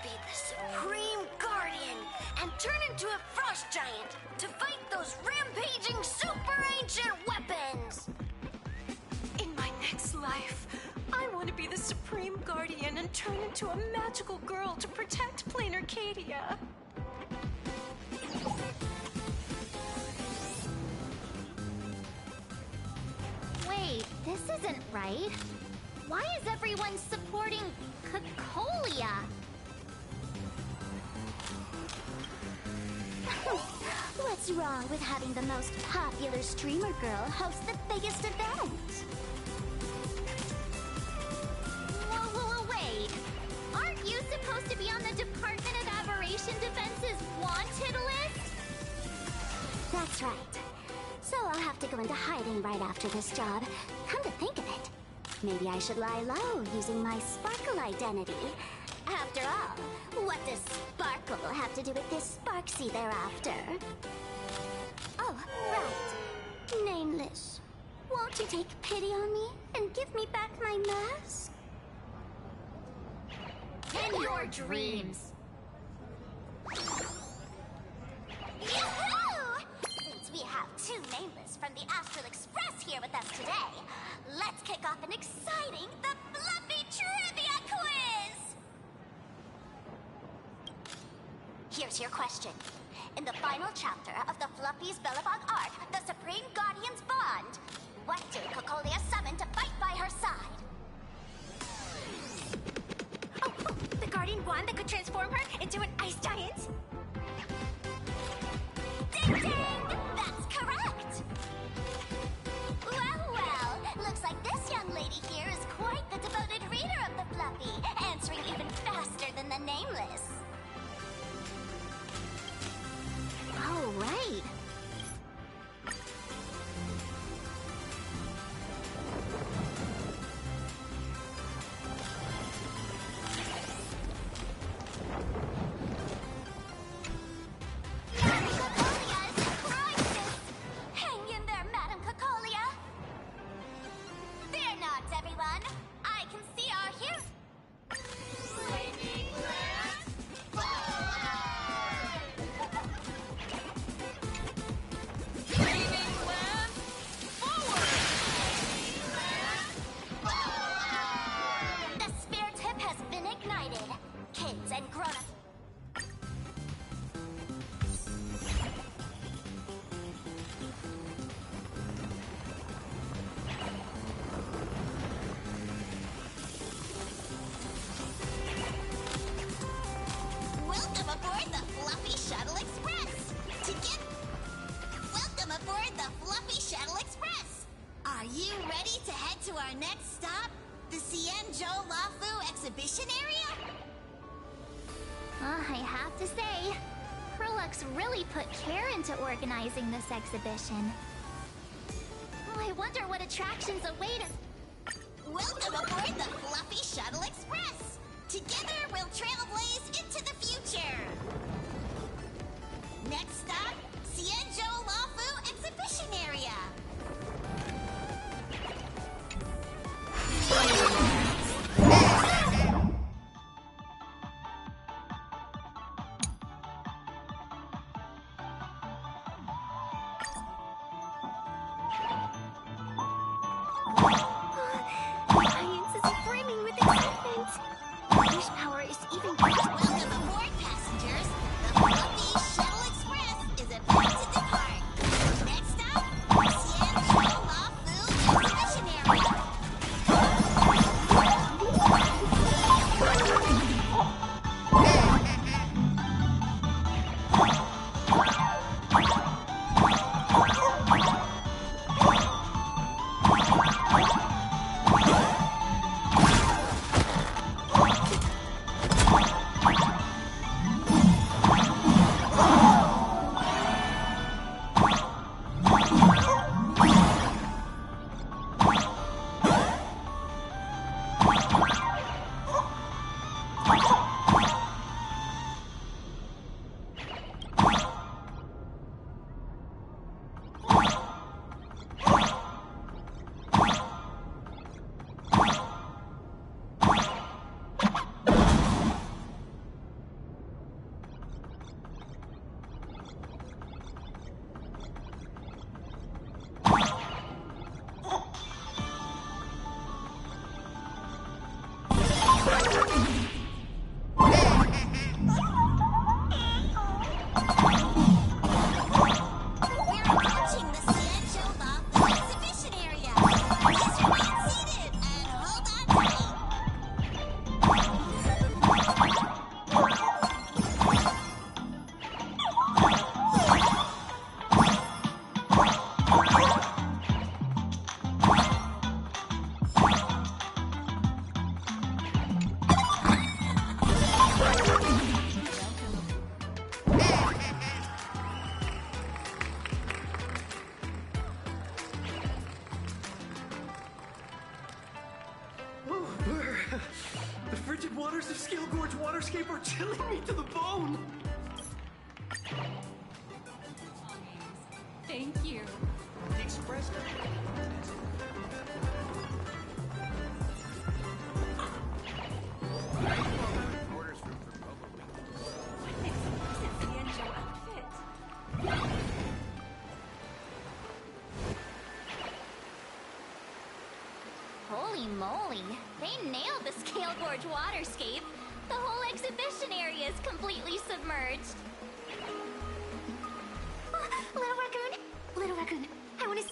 Be the Supreme Guardian and turn into a frost giant to fight those rampaging super ancient weapons! In my next life, I want to be the Supreme Guardian and turn into a magical girl to protect Plain Arcadia. Wait, this isn't right. Why is everyone supporting Cacolia? What's wrong with having the most popular streamer girl host the biggest event? Whoa, wait. Aren't you supposed to be on the Department of Aberration Defense's wanted list? That's right. So I'll have to go into hiding right after this job. Come to think of it, maybe I should lie low using my Sparkle identity. After all, what does Sparkle have to do with this Sparksy thereafter? Oh, right. Nameless. Won't you take pity on me and give me back my mask? In your dreams. Yahoo! Since we have two Nameless from the Astral Express here with us today, let's kick off an exciting The Fluffy Trivia Quiz! Here's your question. In the final chapter of the Fluffy's Bellowbog arc, The Supreme Guardian's Bond, what did Cacolia summon to fight by her side? Oh, the Guardian Wand that could transform her into an ice giant? Ding ding! That's correct! Well, looks like this young lady here is quite the devoted reader of the Fluffy, answering even faster than the Nameless. All right. stop? The Xianzhou Lafu exhibition area? I have to say, Herlux really put care into organizing this exhibition. Oh, I wonder what attractions await us. Welcome aboard the Fluffy Shuttle Express! Together we'll trailblaze into the future! Next stop, Xianzhou Lafu exhibition area! Science is brimming with excitement. Wish power is even greater. Welcome aboard, passengers! The Fluffy Shuttle Express is about to depart! Next stop, Xianzhou Lafu exhibition area! The frigid waters of Scale Gorge Waterscape are chilling me to the bone! Thank you. The Express... Holy moly, they nailed the Scale Gorge Waterscape. The whole exhibition area is completely submerged. Oh, Little Raccoon, I want to...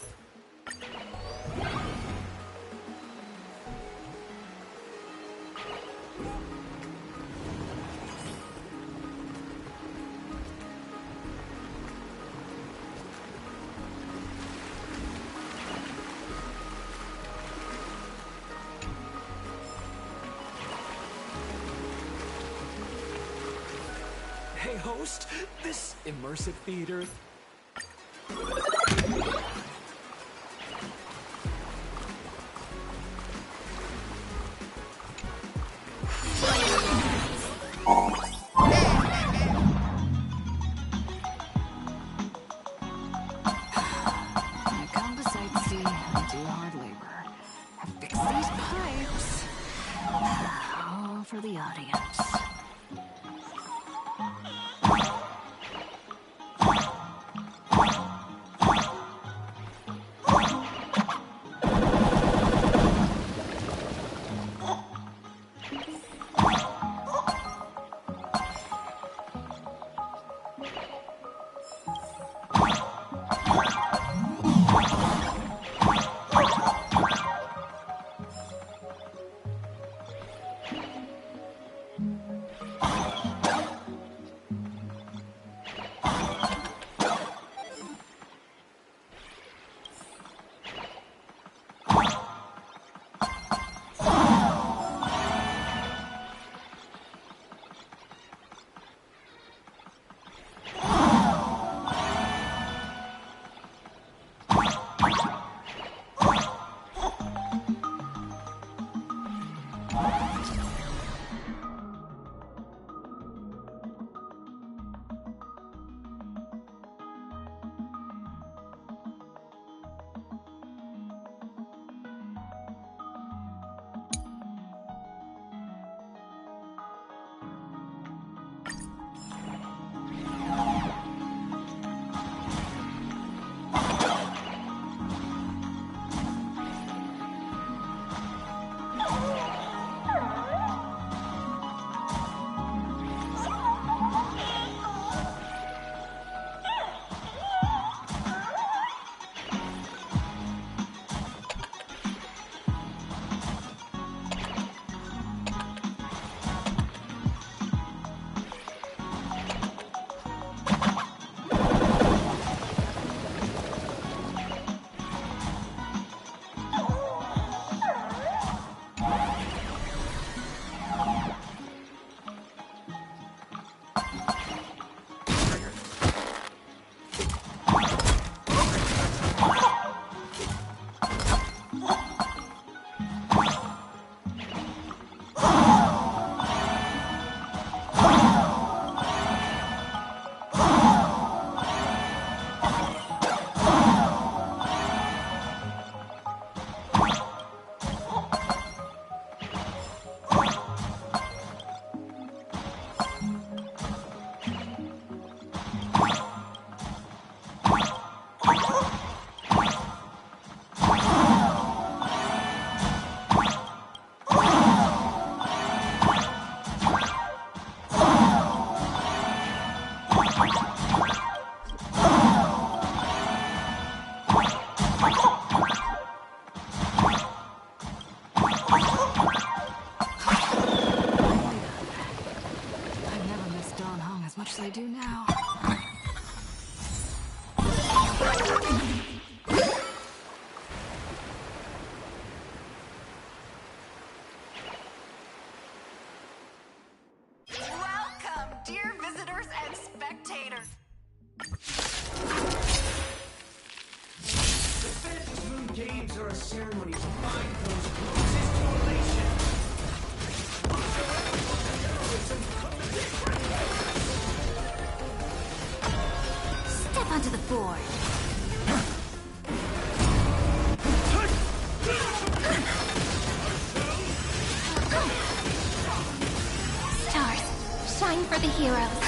Hey, host, this immersive theater... I come to sightsee and do hard labor. Fix these pipes. All for the audience. I do now. Welcome, dear visitors and spectators. The Phantom Moon Games are a ceremony to bind those closest to elation. Whatsoever was the heroism of the different. Step onto the board. Stars, shine for the heroes.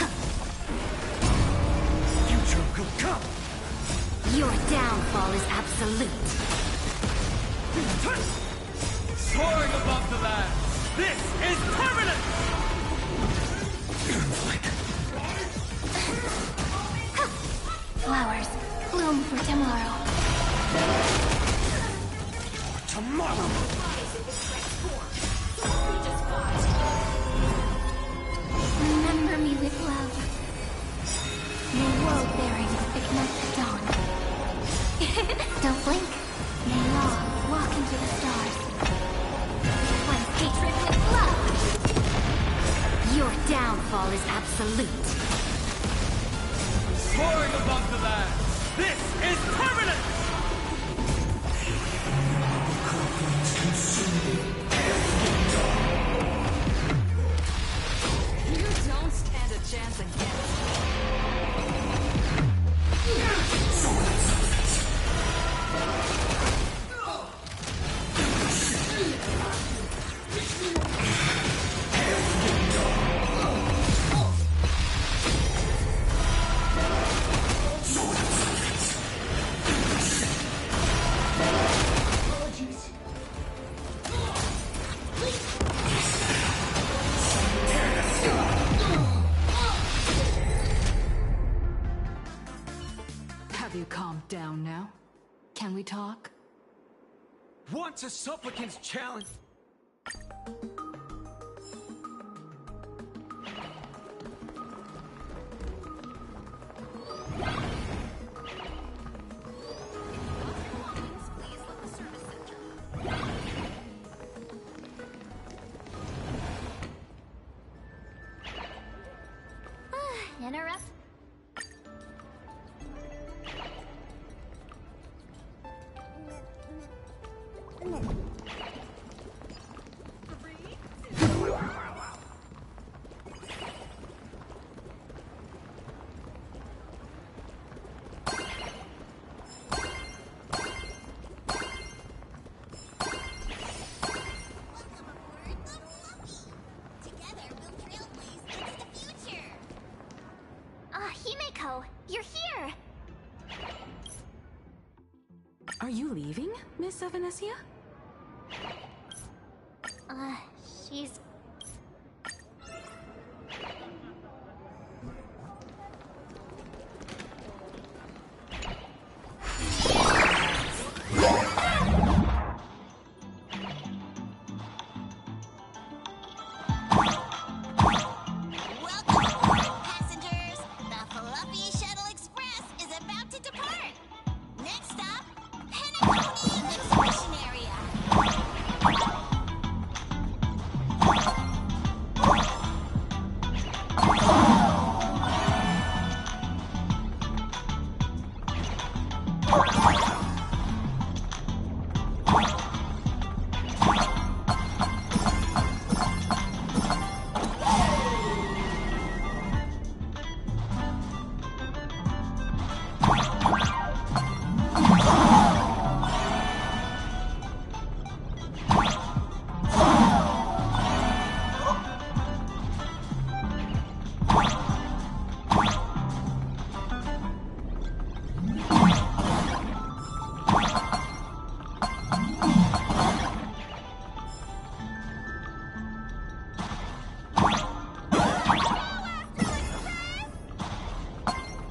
Future will come. Your downfall is absolute. Soaring above the land, this is permanent! Flowers, bloom for tomorrow. Tomorrow! Remember me with love. May woe bearings ignite the dawn. Don't blink. May law walk into the stars. Cleanse hatred with love. Your downfall is absolute. Soaring above the land, this is permanent! You don't stand a chance against Have you calmed down now? Can we talk? Once a supplicant's challenge. Interrupt. Are you leaving, Miss Evanesia? She's... Welcome aboard, passengers! The Fluffy Shuttle Express is about to depart! Next stop, Penacony Exhibition Area!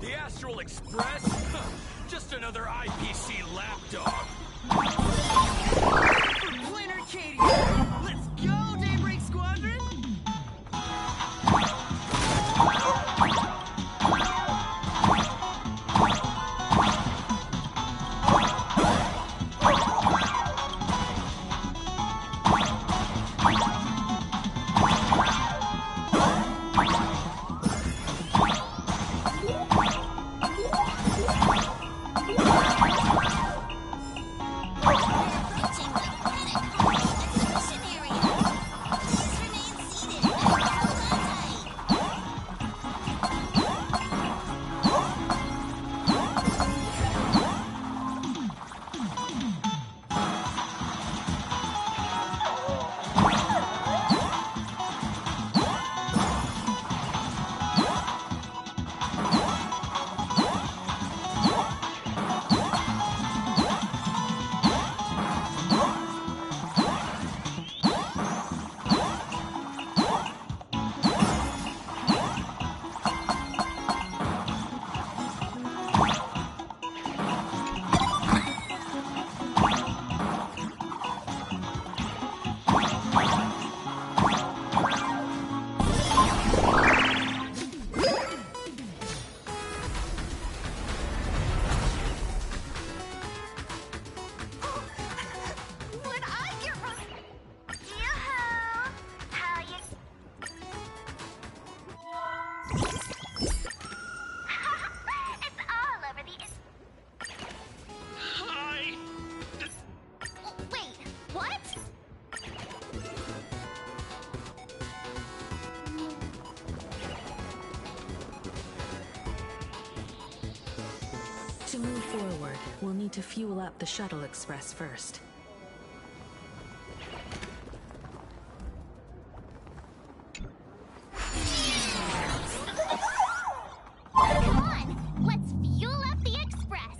The Astral Express? Just another IPC lapdog. Plain Arcadia! Let's go, Daybreak Squadron! Approaching the Penacony Exhibition Area. Please remain seated and hold on tight. When I get Yoo-hoo! How you... It's all over the... Hi! Wait, what? To move forward, we'll need to fuel up the Shuttle Express first. Come on, let's fuel up the Express.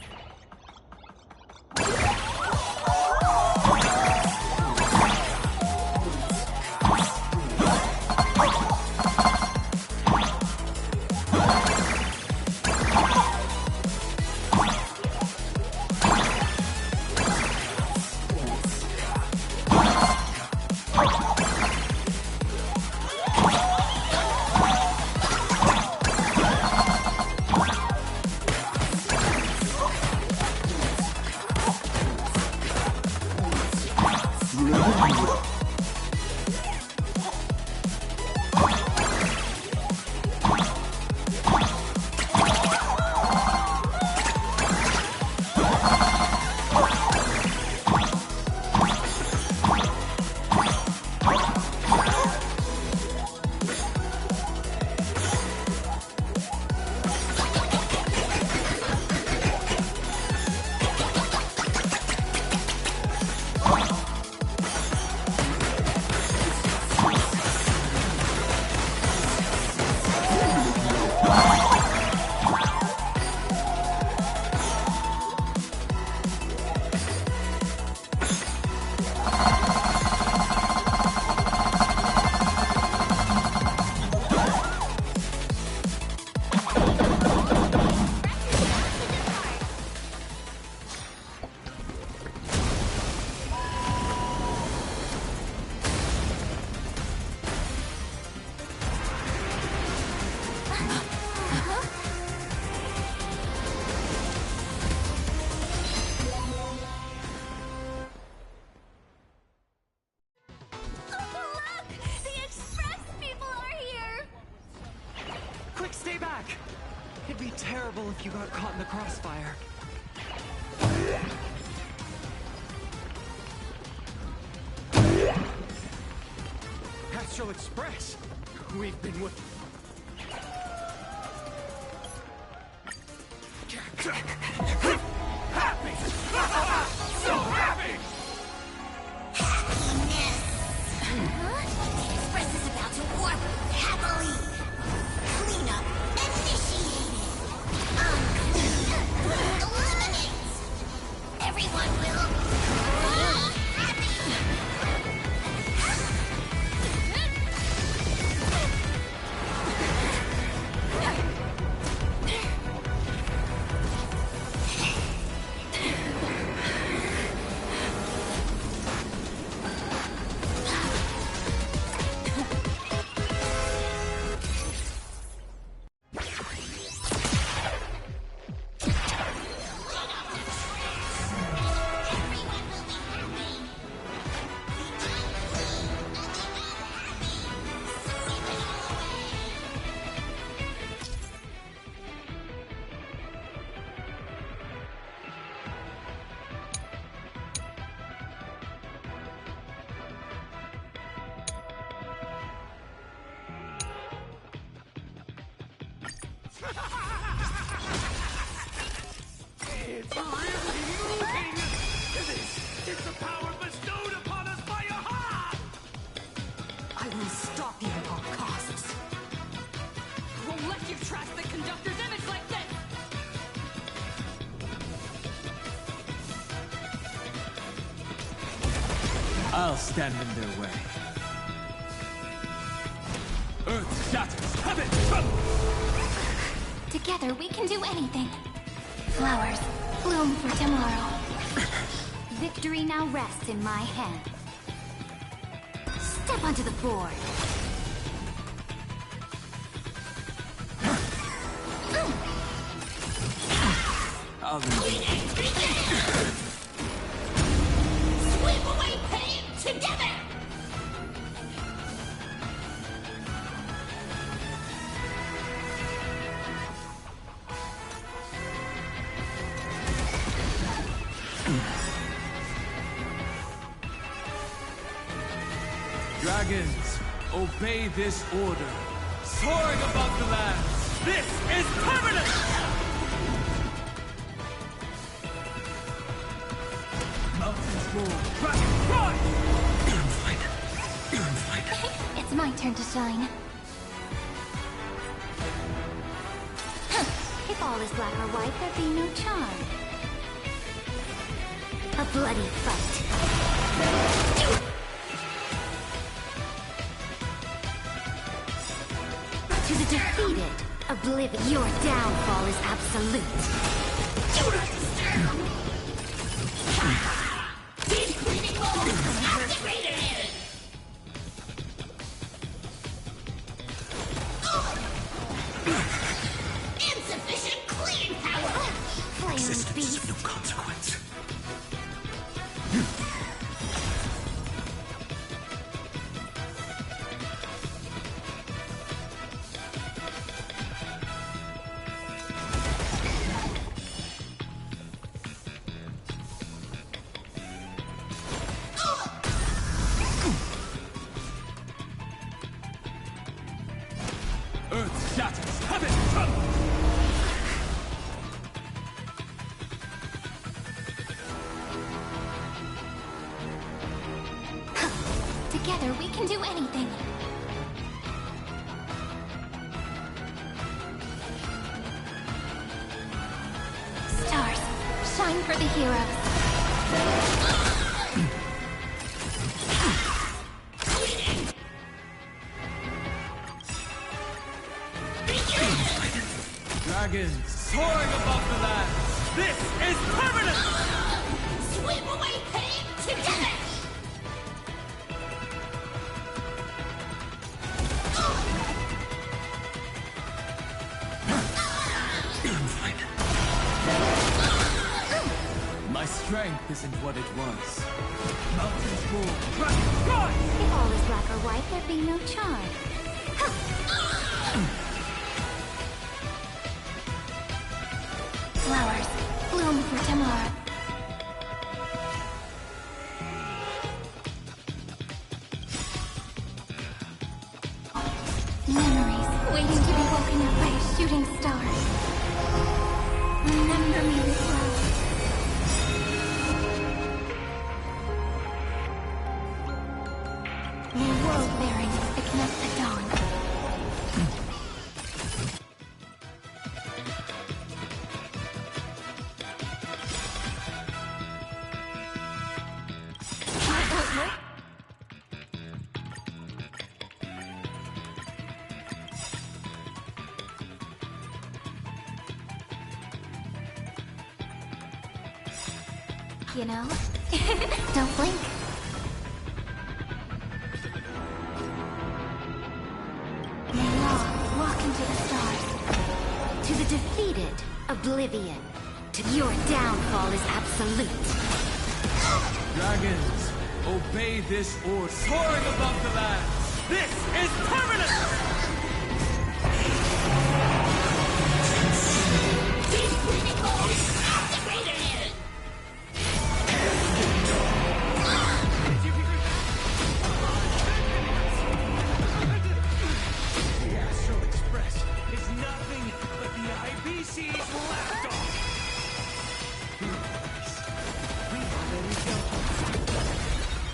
Stay back! It'd be terrible if you got caught in the crossfire. Astral Express! We've been with... Happy! So happy! The Express is about to warp happily. Cleanup initiated. Eliminates. Everyone will be happy. It's really moving! It's a power bestowed upon us by Aha! I will stop you at all costs. I won't let you trash the conductor's image like this! I'll stand in their way. Earth shatters! Have it! Together we can do anything. Flowers, bloom for tomorrow. Victory now rests in my hand. Step onto the board. I'll Sweep away pain together! Dragons, obey this order. Soaring above the lands, this is permanent! Mountains roar, dragon rise! It's my turn to shine. If all is black or white, there'd be no charm. A bloody fight. To the defeated, your downfall is absolute. Deep cleaning hole activated! Insufficient cleaning power! Flaming beast. No consequence. Earth shatters, have it! Together we can do anything. Stars, shine for the heroes. Dragons, soaring above the lands, this is permanent! Sweep away pain together! My strength isn't what it was. Mountains roar, dragons rise! If all is black or white, there'd be no charm. home for tomorrow. Memories waiting to be woken up by a shooting star. Remember me well. New world bearings ignite the dawn. You know? Don't blink. May Law walk into the stars. To the defeated, oblivion. To your downfall is absolute. Dragons, obey this order. Soaring above the lands. This is permanent!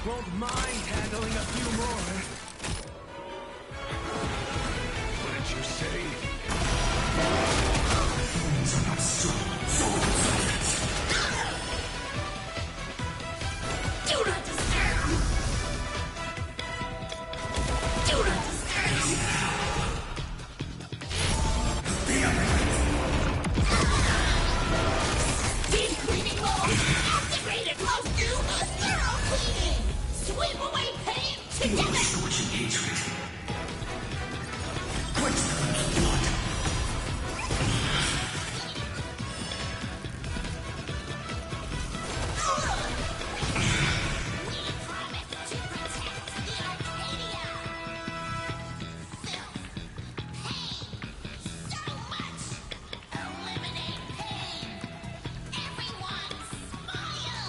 Won't mind handling a few more. What did you say? Do not disturb! Do not disturb! Deep cleaning mode activated! Close to zero cleaning! Sweep away pain together! Scorching hatred. Quench them with blood. We promise to protect the Arcadia! Filth. Pain. So much! Eliminate pain! Everyone smile!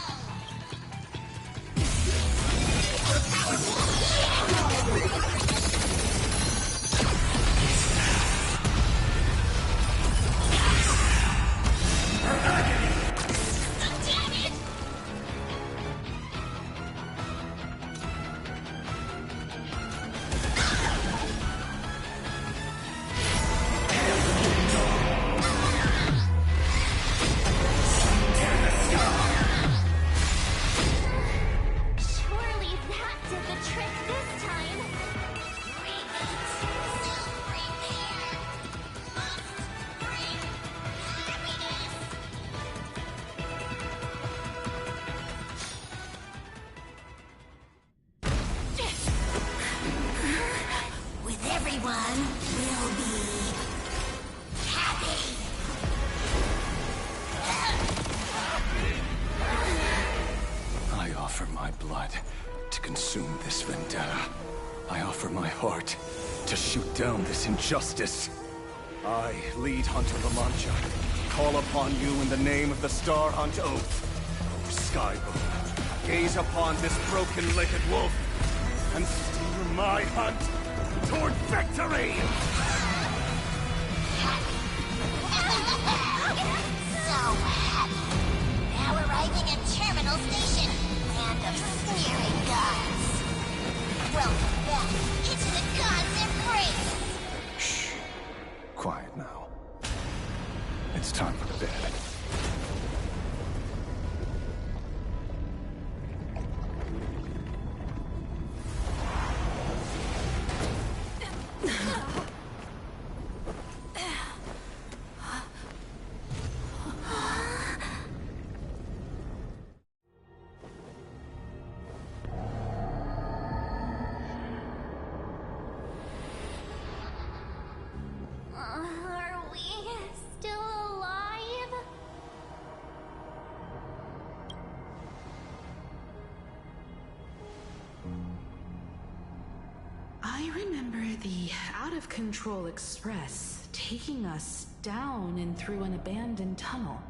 Damn it! Surely that did the trick this time. Reboot. Self-repair. Must bring happiness. With everyone, we'll be happy. I offer my blood to consume this vendetta. I offer my heart to shoot down this injustice. I, lead Hunter La Mancha, call upon you in the name of the Star Hunt Oath. O Skybow, gaze upon this broken-legged wolf and steer my hunt toward victory! So happy. Now arriving at Terminal Station, land of sneering gods. Welcome back into the gods' embrace. Shh. Quiet now. It's time for bed. Are we still alive? I remember the out-of-control express taking us down and through an abandoned tunnel.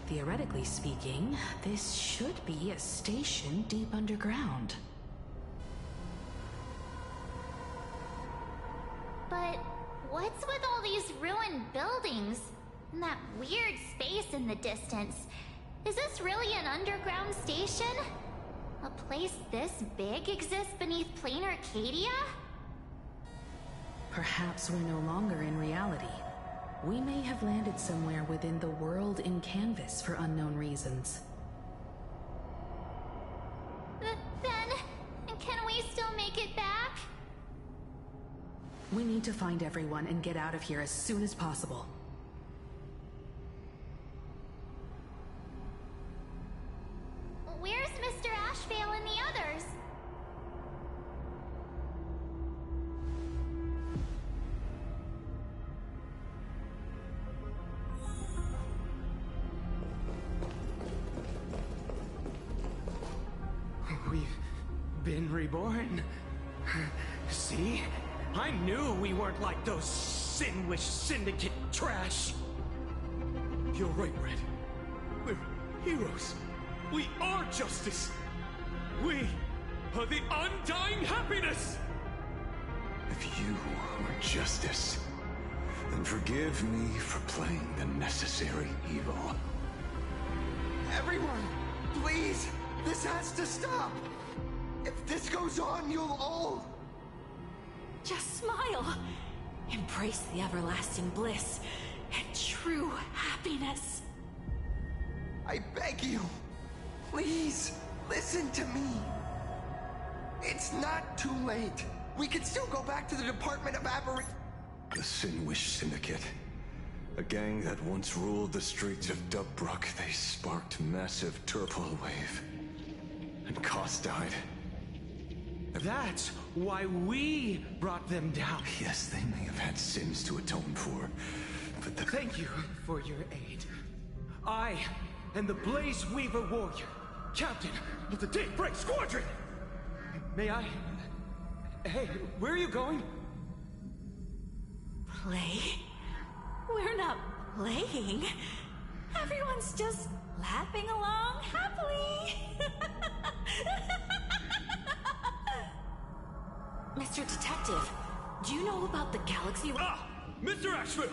Theoretically speaking, this should be a station deep underground. But what's with all these ruined buildings? And that weird space in the distance? Is this really an underground station? A place this big exists beneath plain Arcadia? Perhaps we're no longer in reality. We may have landed somewhere within the world in canvas for unknown reasons. Then, can we still make it back? We need to find everyone and get out of here as soon as possible. Where's Mr. Ashvale and the others? We've been reborn. See? I knew we weren't like those Sinwish Syndicate trash. You're right, Red. We're heroes. We are justice. We are the undying happiness. If you are justice, then forgive me for playing the necessary evil. Everyone, please! This has to stop! If this goes on, you'll all... Just smile. Embrace the everlasting bliss and true happiness. I beg you, please, listen to me. It's not too late. We can still go back to the Department of The Sinwish Syndicate. A gang that once ruled the streets of Dubbrook. They sparked massive turple wave. And Koss died. That's why we brought them down. Yes, they may have had sins to atone for, but Thank you for your aid. I am the Blaze Weaver Warrior, Captain of the Daybreak Squadron! May I... Hey, where are you going? Play? We're not playing. Everyone's just laughing along happily. Mr. Detective, do you know about the galaxy... Mr. Asheville!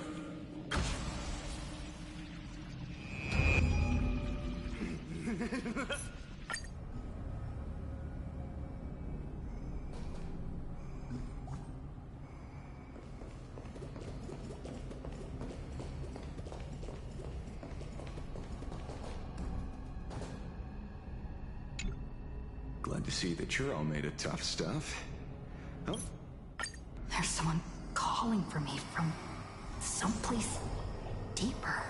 glad to see that you're all made of tough stuff. Oh? There's someone calling for me from someplace deeper.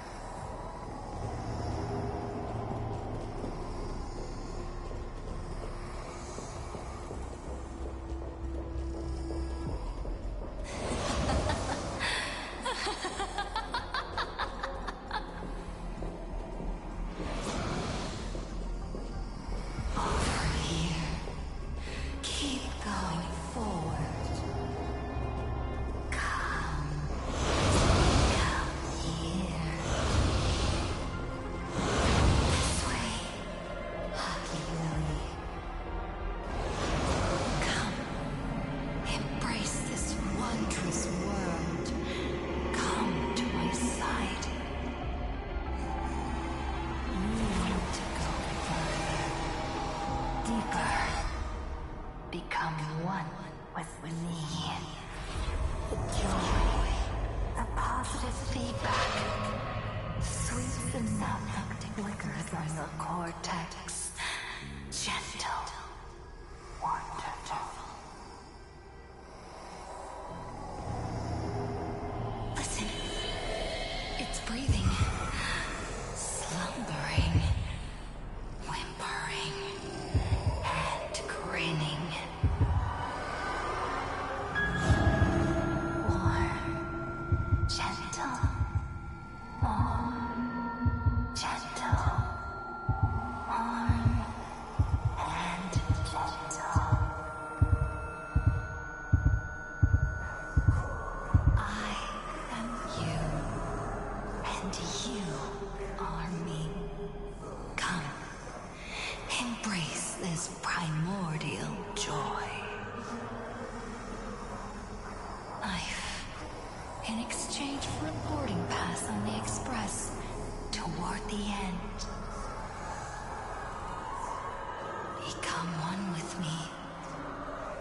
in exchange for a boarding pass on the Express toward the end. Become one with me.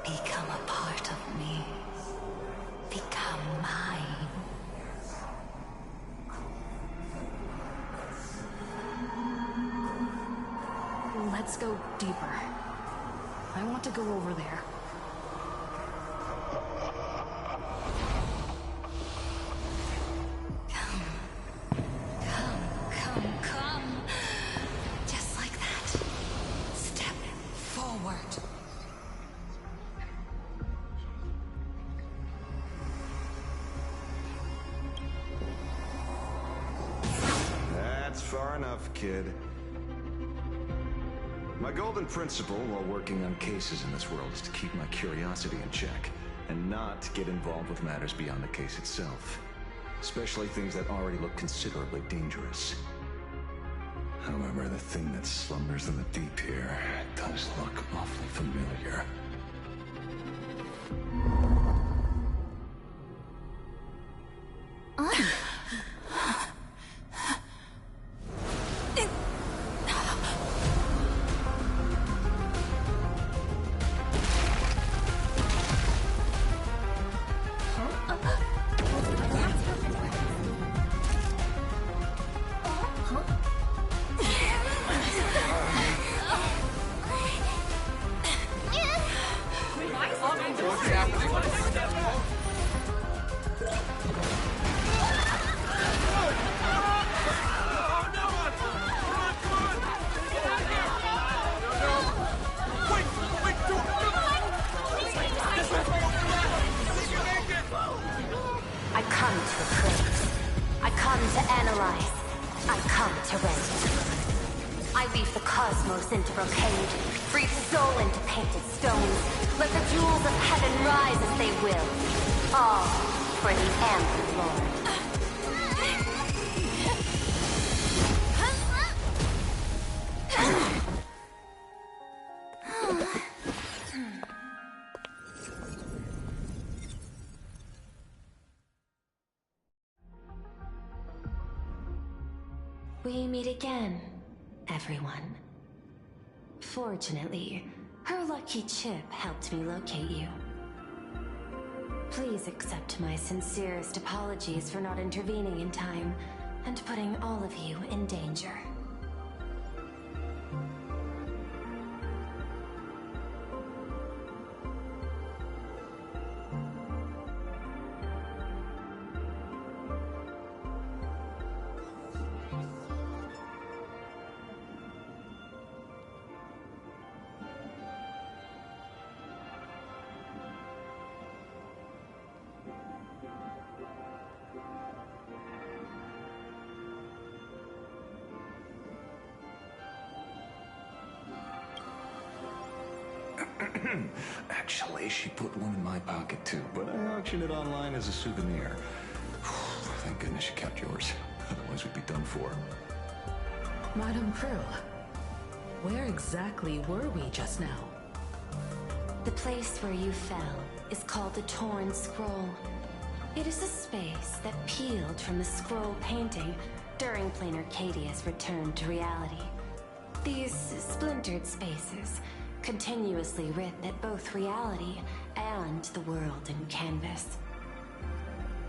Become a part of me. Become mine. Let's go deeper. I want to go over there. Come. Just like that. Step forward. That's far enough, kid. My golden principle while working on cases in this world is to keep my curiosity in check, and not get involved with matters beyond the case itself. Especially things that already look considerably dangerous. However, the thing that slumbers in the deep here does look awfully familiar. I come to appraise. I come to analyze. I come to render. I weave the cosmos into brocade, breathe soul into painted stones. Let the jewels of heaven rise as they will. All for the Amber Lord. We meet again, everyone. Fortunately, her lucky chip helped me locate you. Please accept my sincerest apologies for not intervening in time and putting all of you in danger. Actually, she put one in my pocket too, but I auctioned it online as a souvenir. Thank goodness you kept yours. Otherwise we'd be done for. Madame Krill, where exactly were we just now? The place where you fell is called the Torn Scroll. It is a space that peeled from the scroll painting during Plain Arcadia's return to reality. These splintered spaces continuously rip at both reality and the world in canvas.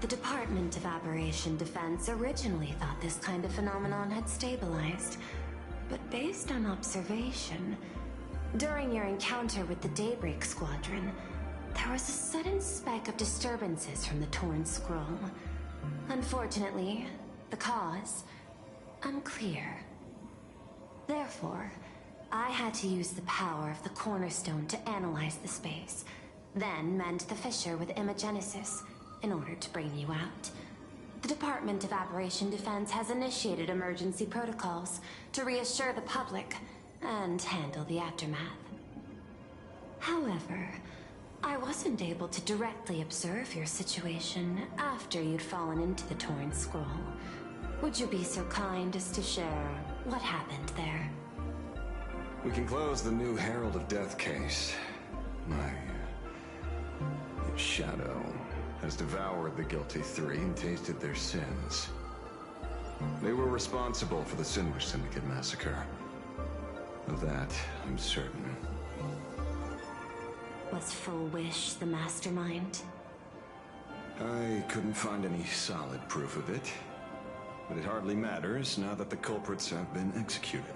The Department of Aberration Defense originally thought this kind of phenomenon had stabilized, but based on observation, during your encounter with the Daybreak Squadron, there was a sudden spike of disturbances from the Torn Scroll. Unfortunately, the cause, unclear. Therefore, I had to use the power of the Cornerstone to analyze the space, then mend the fissure with Imagenesis in order to bring you out. The Department of Aberration Defense has initiated emergency protocols to reassure the public and handle the aftermath. However, I wasn't able to directly observe your situation after you'd fallen into the Torn Scroll. Would you be so kind as to share what happened there? We can close the new Herald of Death case. My shadow has devoured the guilty three and tasted their sins. They were responsible for the Sinwish Syndicate massacre. Of that, I'm certain. Was Full Wish the mastermind? I couldn't find any solid proof of it, but it hardly matters now that the culprits have been executed.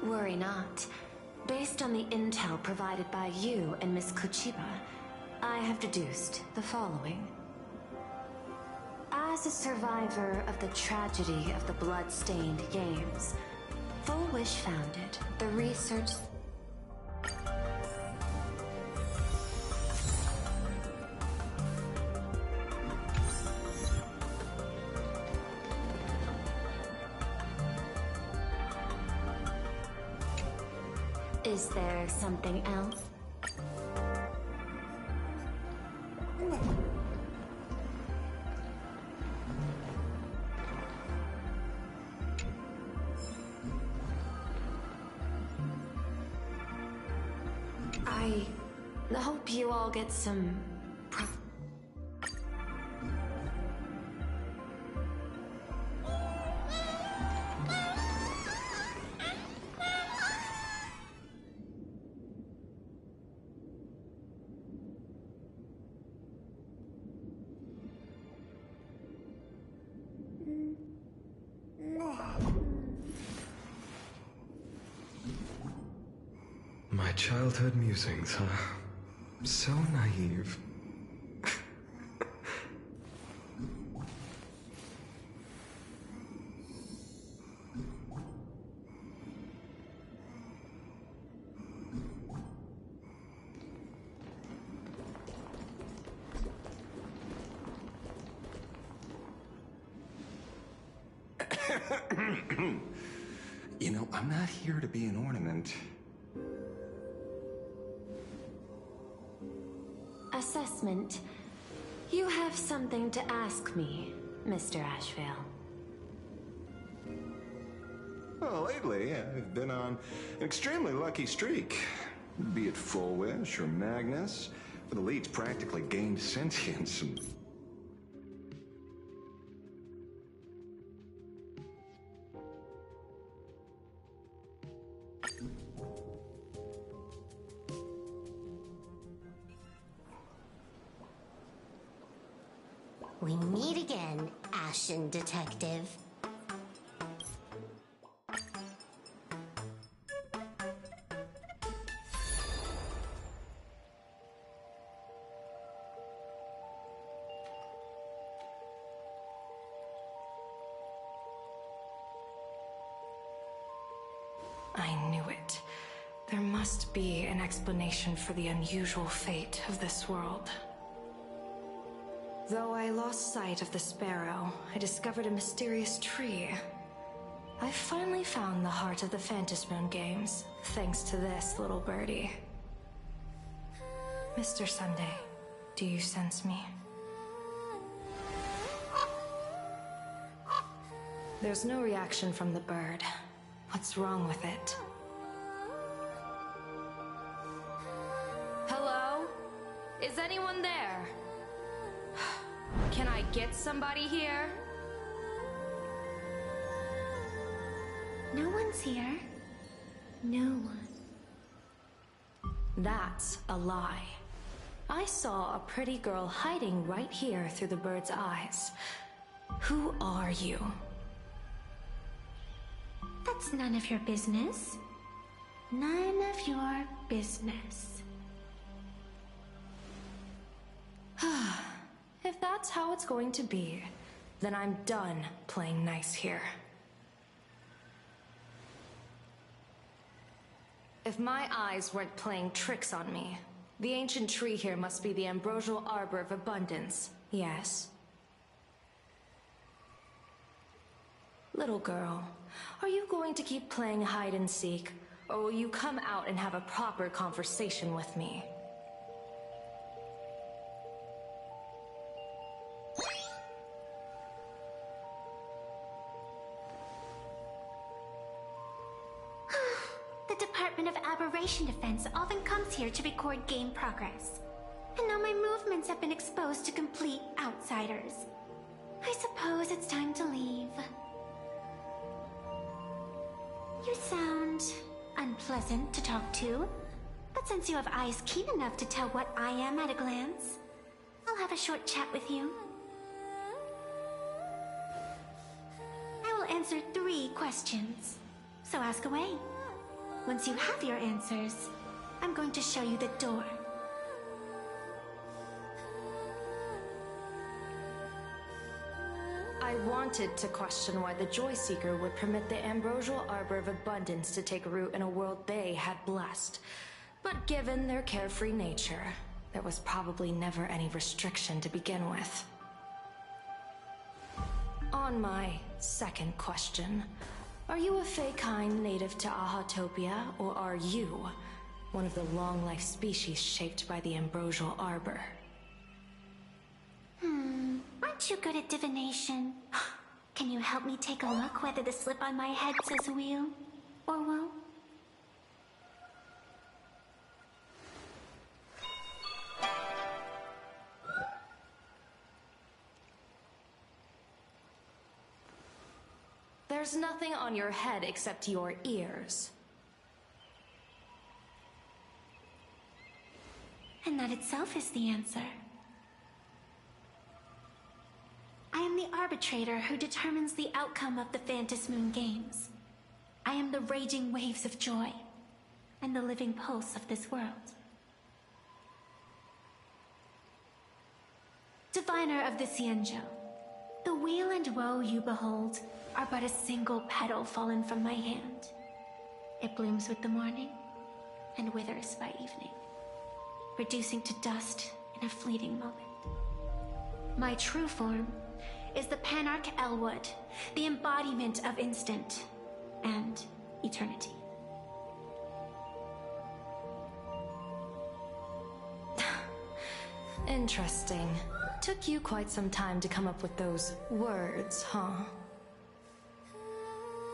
Worry not. Based on the intel provided by you and Miss Kuchiba, I have deduced the following. As a survivor of the tragedy of the blood-stained games, Full Wish founded the research... Is there something else? I hope you all get some... My childhood musings, huh? So naive. You know, I'm not here to be an ornament. Assessment. You have something to ask me, Mr. Ashvale. Well, lately, I've been on an extremely lucky streak. Be it Full Wish or Magnus, for the leads practically gained sentience and... We meet again, Ashen Detective. I knew it. There must be an explanation for the unusual fate of this world. Though I lost sight of the sparrow, I discovered a mysterious tree. I finally found the heart of the Phantasmoon games, thanks to this little birdie. Mr. Sunday, do you sense me? There's no reaction from the bird. What's wrong with it? Hello? Is anyone there? Can I get somebody here? No one's here. No one. That's a lie. I saw a pretty girl hiding right here through the bird's eyes. Who are you? That's none of your business. None of your business. If that's how it's going to be, then I'm done playing nice here. If my eyes weren't playing tricks on me, the ancient tree here must be the ambrosial arbor of abundance, yes? Little girl, are you going to keep playing hide and seek, or will you come out and have a proper conversation with me? The Department of Aberration Defense often comes here to record game progress. And now my movements have been exposed to complete outsiders. I suppose it's time to leave. You sound unpleasant to talk to, but since you have eyes keen enough to tell what I am at a glance, I'll have a short chat with you. I will answer 3 questions, so ask away. Once you have your answers, I'm going to show you the door. I wanted to question why the Joy Seeker would permit the Ambrosial Arbor of Abundance to take root in a world they had blessed. But given their carefree nature, there was probably never any restriction to begin with. On my second question, are you a Fey kind native to Ahatopia, or are you one of the long-life species shaped by the Ambrosial Arbor? Aren't you good at divination? Can you help me take a look whether the slip on my head says wheel or woe? There's nothing on your head except your ears. And that itself is the answer. I am the arbitrator who determines the outcome of the Phantasmoon Games. I am the raging waves of joy, and the living pulse of this world. Diviner of the Xianzhou, the weal and woe you behold are but a single petal fallen from my hand. It blooms with the morning, and withers by evening, reducing to dust in a fleeting moment. My true form is the Panarch Elwood, the embodiment of instant and eternity. Interesting. Took you quite some time to come up with those words, huh?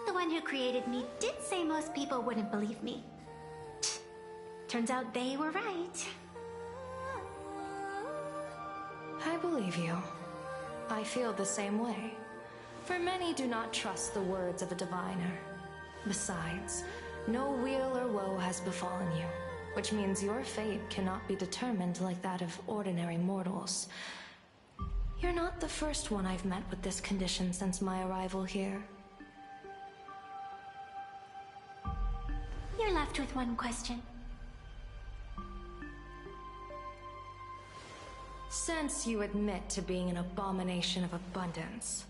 The one who created me did say most people wouldn't believe me. Turns out they were right. I believe you. I feel the same way. For many do not trust the words of a diviner. Besides, no weal or woe has befallen you, which means your fate cannot be determined like that of ordinary mortals. You're not the first one I've met with this condition since my arrival here. You're left with one question. Since you admit to being an abomination of abundance,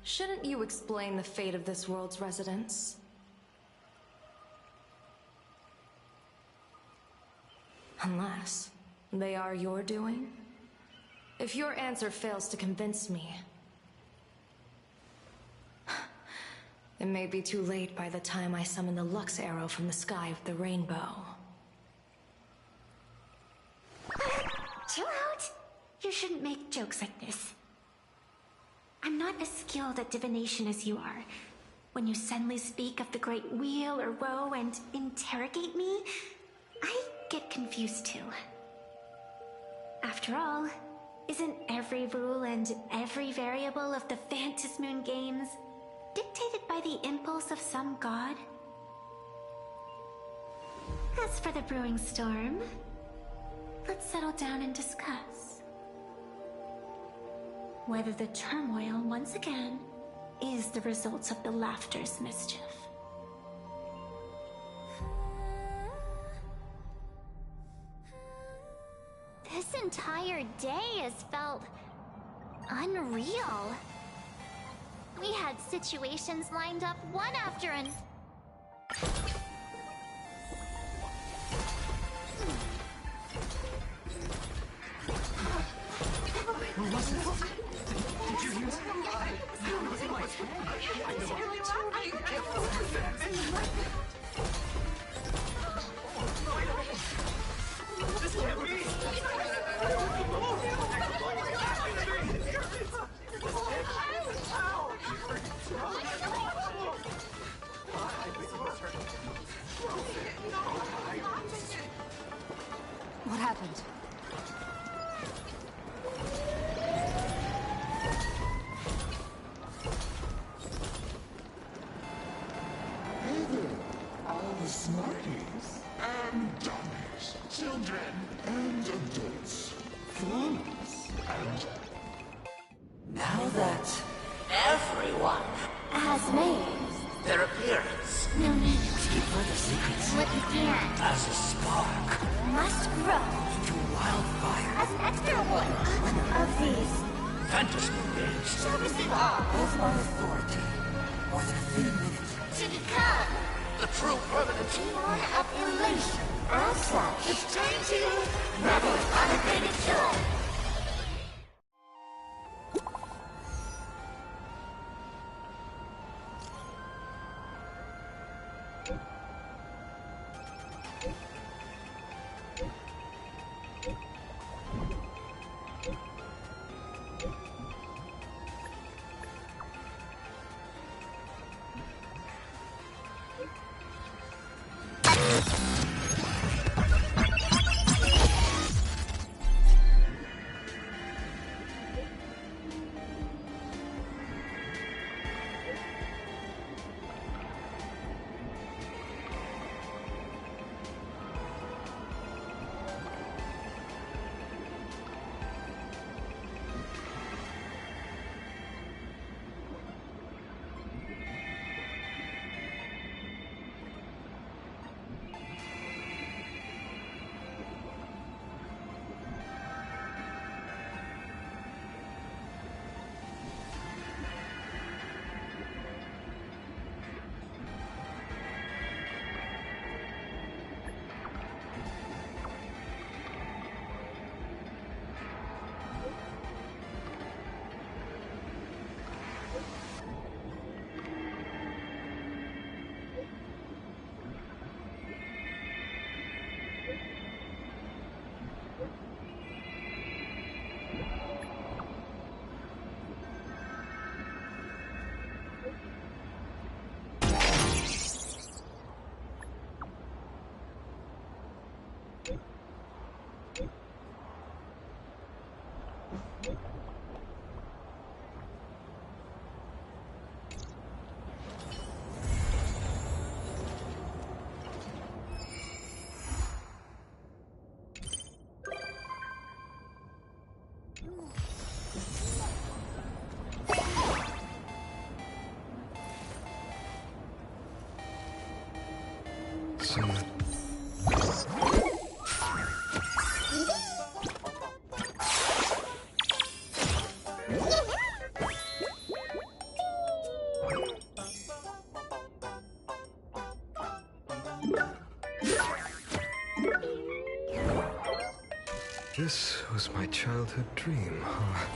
shouldn't you explain the fate of this world's residents? Unless they are your doing? If your answer fails to convince me, it may be too late by the time I summon the Lux Arrow from the sky of the rainbow. Chill out! You shouldn't make jokes like this. I'm not as skilled at divination as you are. When you suddenly speak of the great wheel or woe and interrogate me, I get confused too. After all, isn't every rule and every variable of the Phantasmoon Games dictated by the impulse of some god? As for the brewing storm, let's settle down and discuss whether the turmoil once again is the result of the laughter's mischief. This entire day has felt unreal. We had situations lined up one after another. What was it? Did you hear that? It was in my head. I know. This can't be! What happened? and adults, fools and... Now that everyone has made their appearance, no need to keep further secrets what you can as a spark must grow into wildfire. as extra one of these Fantasy games shall receive all of my authority within a few minutes to become the true permanent demon of elation. As such, it's time to revel in unabated joy. This was my childhood dream, huh?